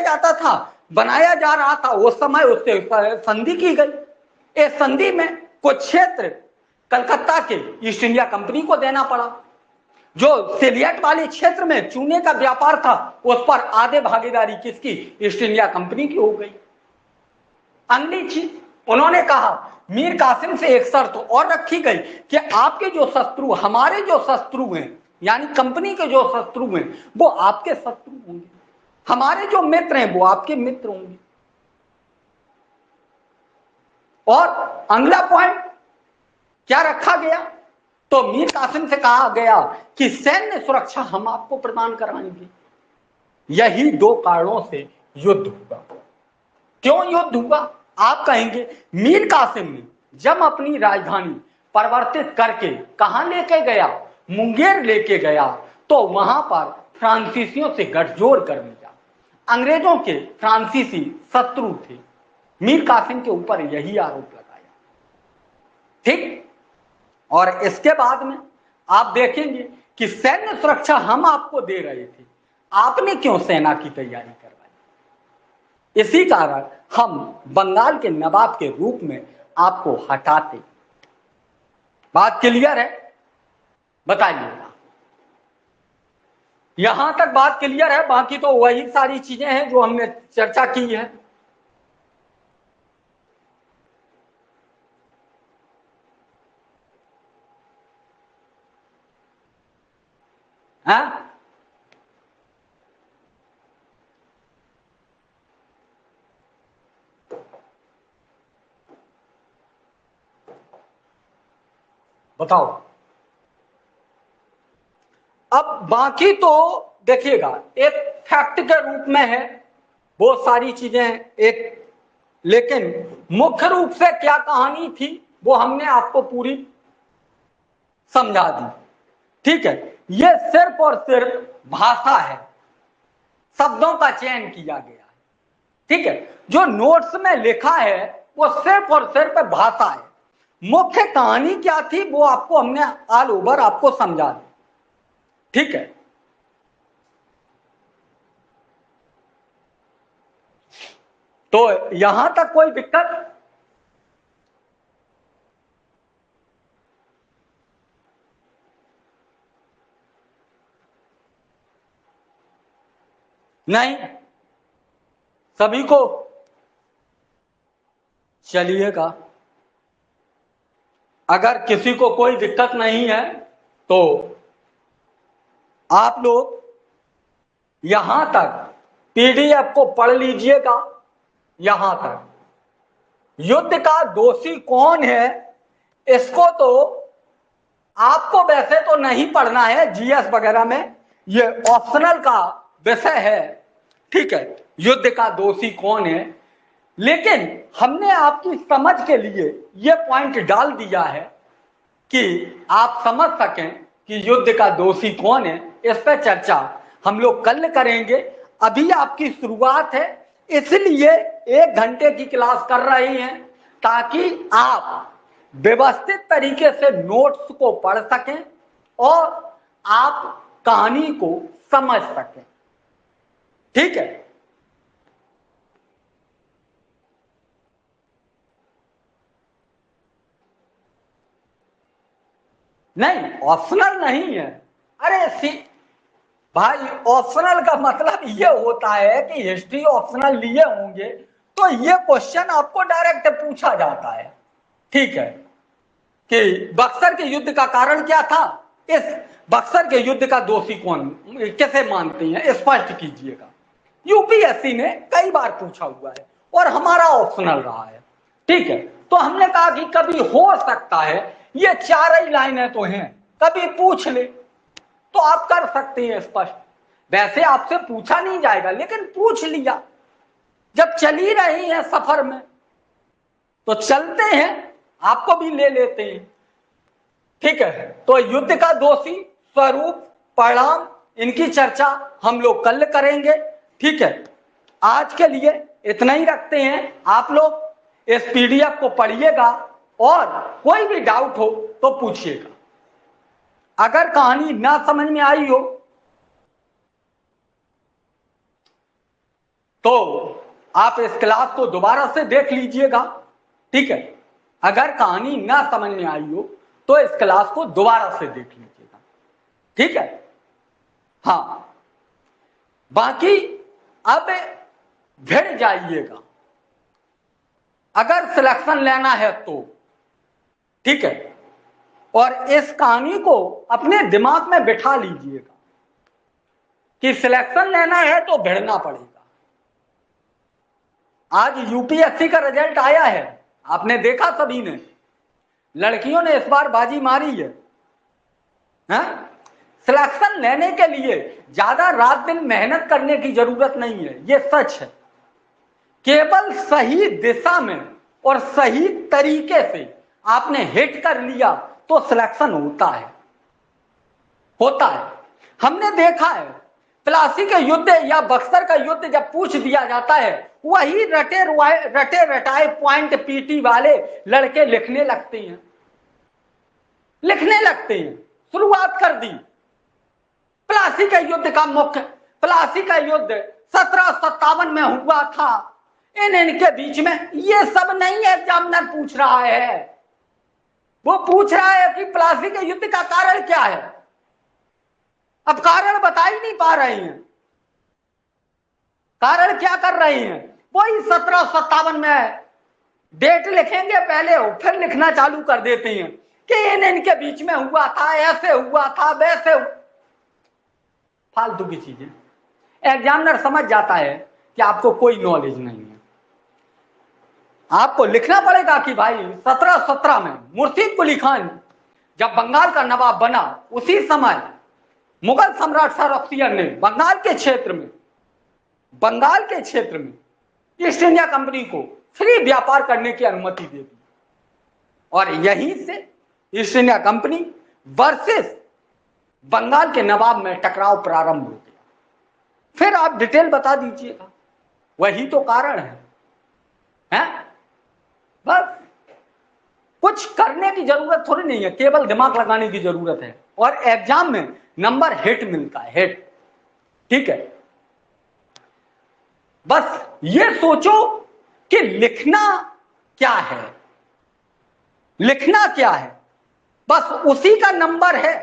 जा रहा था उस समय उससे संधि की गई। इस संधि में कुछ क्षेत्र कलकत्ता के ईस्ट इंडिया कंपनी को देना पड़ा। जो सिलियट वाले क्षेत्र में चूने का व्यापार था उस पर आधे भागीदारी किसकी, ईस्ट इंडिया कंपनी की हो गई। अगली चीज उन्होंने कहा, मीर कासिम से एक शर्त और रखी गई कि आपके जो शत्रु, हमारे जो शत्रु हैं, यानी कंपनी के जो शत्रु हैं वो आपके शत्रु होंगे, हमारे जो मित्र हैं वो आपके मित्र होंगे। और अगला पॉइंट क्या रखा गया, तो मीर कासिम से कहा गया कि सैन्य सुरक्षा हम आपको प्रदान कराएंगे। यही दो कारणों से युद्ध हुआ। क्यों युद्ध हुआ, आप कहेंगे मीर कासिम ने जब अपनी राजधानी परिवर्तित करके कहां लेके गया, मुंगेर लेके गया, तो वहां पर फ्रांसीसियों से गठजोड़ कर लिया। अंग्रेजों के फ्रांसीसी शत्रु थे, मीर कासिम के ऊपर यही आरोप लगाया। ठीक, और इसके बाद में आप देखेंगे कि सैन्य सुरक्षा हम आपको दे रहे थे, आपने क्यों सेना की तैयारी करवाई, इसी कारण हम बंगाल के नवाब के रूप में आपको हटाते। बात क्लियर है, बताइएगा। यहां तक बात क्लियर है, बाकी तो वही सारी चीजें हैं जो हमने चर्चा की है। हाँ? बताओ। अब बाकी तो देखिएगा, एक फैक्ट के रूप में है वो सारी चीजें एक, लेकिन मुख्य रूप से क्या कहानी थी वो हमने आपको पूरी समझा दी। ठीक है, ये सिर्फ और सिर्फ भाषा है, शब्दों का चयन किया गया है। ठीक है, जो नोट्स में लिखा है वो सिर्फ और सिर्फ भाषा है। मुख्य कहानी क्या थी वो आपको हमने ऑल ओवर आपको समझा दी। ठीक है, तो यहां तक कोई दिक्कत नहीं, सभी को चलिएगा। अगर किसी को कोई दिक्कत नहीं है तो आप लोग यहां तक पीडीएफ को पढ़ लीजिएगा। यहां तक युद्ध का दोषी कौन है इसको तो आपको वैसे तो नहीं पढ़ना है, जीएस वगैरह में ये ऑप्शनल का विषय है। ठीक है, युद्ध का दोषी कौन है, लेकिन हमने आपकी समझ के लिए ये पॉइंट डाल दिया है कि आप समझ सकें कि युद्ध का दोषी कौन है। इस पर चर्चा हम लोग कल करेंगे। अभी आपकी शुरुआत है, इसलिए 1 घंटे की क्लास कर रहे हैं ताकि आप व्यवस्थित तरीके से नोट्स को पढ़ सकें और आप कहानी को समझ सकें। ठीक है, नहीं ऑप्शनल नहीं है। अरे भाई ऑप्शनल का मतलब ये होता है कि हिस्ट्री ऑप्शनल लिए होंगे तो ये क्वेश्चन आपको डायरेक्ट पूछा जाता है। ठीक है, कि बक्सर के युद्ध का कारण क्या था, इस बक्सर के युद्ध का दोषी कौन, कैसे मानते हैं, स्पष्ट कीजिएगा। यूपीएससी ने कई बार पूछा हुआ है और हमारा ऑप्शनल रहा है। ठीक है, तो हमने कहा कि कभी हो सकता है ये चार ही लाइनें तो हैं, कभी पूछ ले तो आप कर सकते हैं स्पष्ट। वैसे आपसे पूछा नहीं जाएगा लेकिन पूछ लिया, जब चली रही है सफर में तो चलते हैं, आपको भी ले लेते हैं। ठीक है, तो युद्ध का दोषी, स्वरूप, परिणाम, इनकी चर्चा हम लोग कल करेंगे। ठीक है, आज के लिए इतना ही रखते हैं। आप लोग इस पीडीएफ को पढ़िएगा और कोई भी डाउट हो तो पूछिएगा। अगर कहानी ना समझ में आई हो तो आप इस क्लास को दोबारा से देख लीजिएगा। ठीक है, अगर कहानी ना समझ में आई हो तो इस क्लास को दोबारा से देख लीजिएगा। ठीक है, हाँ, बाकी अब भिड़ जाइएगा अगर सिलेक्शन लेना है तो। ठीक है, और इस कहानी को अपने दिमाग में बिठा लीजिएगा कि सिलेक्शन लेना है तो भिड़ना पड़ेगा। आज यूपीएससी का रिजल्ट आया है, आपने देखा सभी ने, लड़कियों ने इस बार बाजी मारी है। सिलेक्शन लेने के लिए ज्यादा रात दिन मेहनत करने की जरूरत नहीं है, ये सच है। केवल सही दिशा में और सही तरीके से आपने हिट कर लिया तो सिलेक्शन होता है। हमने देखा है प्लासी के युद्ध या बक्सर का युद्ध जब पूछ दिया जाता है, वही रटे रटाए पॉइंट पीटी वाले लड़के लिखने लगते हैं, शुरुआत कर दी। प्लासी का युद्ध का मुख्य, प्लासी का युद्ध 1757 में हुआ था, इनके बीच में, ये सब नहीं एग्जामिनर पूछ रहा है। वो पूछ रहा है कि प्लासी के युद्ध का कारण क्या है। अब कारण बता ही नहीं पा रहे हैं, कारण क्या कर रहे हैं, वही 1757 में डेट लिखेंगे पहले हो, फिर लिखना चालू कर देते हैं कि इनके बीच में हुआ था, ऐसे हुआ था, वैसे फालतू की चीजें। एग्जामिनर समझ जाता है कि आपको कोई नॉलेज नहीं है। आपको लिखना पड़ेगा कि भाई 1717 में मुर्शीद कुली खान जब बंगाल का नवाब बना, उसी समय मुगल सम्राट शाह अख्तियार ने बंगाल के क्षेत्र में ईस्ट इंडिया कंपनी को फ्री व्यापार करने की अनुमति दे दी और यहीं से East India Company versus Bengal के नवाब में टकराव प्रारंभ हो गया। फिर आप डिटेल बता दीजिएगा, वही तो कारण है? बस कुछ करने की जरूरत थोड़ी नहीं है, केवल दिमाग लगाने की जरूरत है और एग्जाम में नंबर हिट मिलता है, हिट। ठीक है, बस ये सोचो कि लिखना क्या है, बस उसी का नंबर है।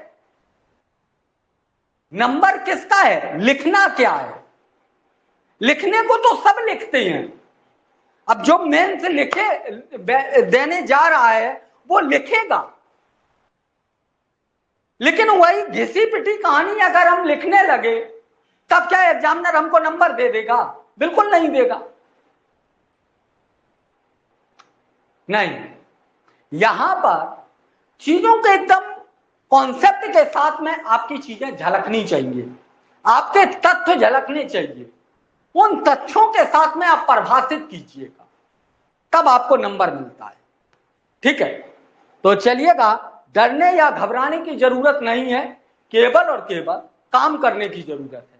नंबर किसका है, लिखना क्या है। लिखने को तो सब लिखते हैं, अब जो मेन से देने जा रहा है वो लिखेगा, लेकिन वही घिसी पिटी कहानी अगर हम लिखने लगे तब क्या एग्जामिनर हमको नंबर दे देगा? बिल्कुल नहीं देगा। नहीं, यहां पर चीजों के एकदम कॉन्सेप्ट के साथ में आपकी चीजें झलकनी चाहिए, आपके तथ्य झलकने चाहिए, उन तथ्यों के साथ में आप परिभाषित कीजिएगा, तब आपको नंबर मिलता है। ठीक है, तो चलिएगा, डरने या घबराने की जरूरत नहीं है, केवल और केवल काम करने की जरूरत है।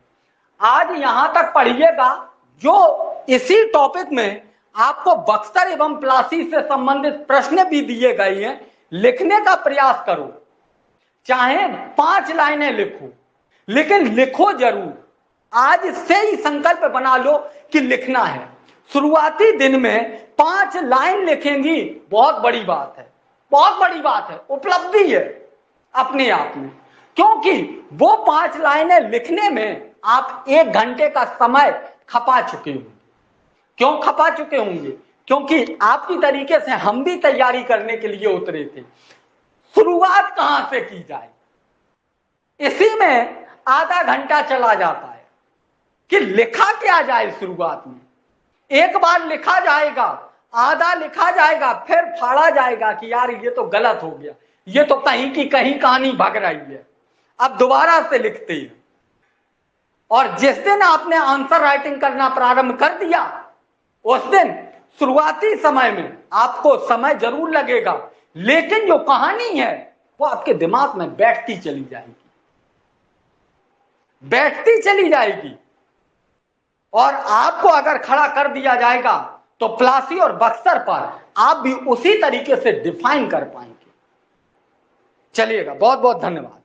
आज यहां तक पढ़िएगा, जो इसी टॉपिक में आपको बक्सर एवं प्लासी से संबंधित प्रश्न भी दिए गए हैं, लिखने का प्रयास करो। चाहे 5 लाइनें लिखो, लेकिन लिखो जरूर। आज से ही संकल्प बना लो कि लिखना है। शुरुआती दिन में 5 लाइन लिखेंगी, बहुत बड़ी बात है, बहुत बड़ी बात है, उपलब्धि है अपने आप में। क्योंकि वो 5 लाइनें लिखने में आप 1 घंटे का समय खपा चुके होंगे। क्यों खपा चुके होंगे? क्योंकि आपकी तरीके से हम भी तैयारी करने के लिए उतरे थे। शुरुआत कहां से की जाए, इसी में आधा घंटा चला जाता है कि लिखा क्या जाए। शुरुआत में एक बार लिखा जाएगा, आधा लिखा जाएगा, फिर फाड़ा जाएगा कि यार ये तो गलत हो गया, ये तो कहीं की कहीं कहानी भग रही है, अब दोबारा से लिखते हैं। और जिस दिन आपने आंसर राइटिंग करना प्रारंभ कर दिया, उस दिन शुरुआती समय में आपको समय जरूर लगेगा, लेकिन जो कहानी है वो आपके दिमाग में बैठती चली जाएगी, बैठती चली जाएगी। और आपको अगर खड़ा कर दिया जाएगा तो प्लासी और बक्सर पर आप भी उसी तरीके से डिफाइन कर पाएंगे। चलिएगा, बहुत बहुत धन्यवाद।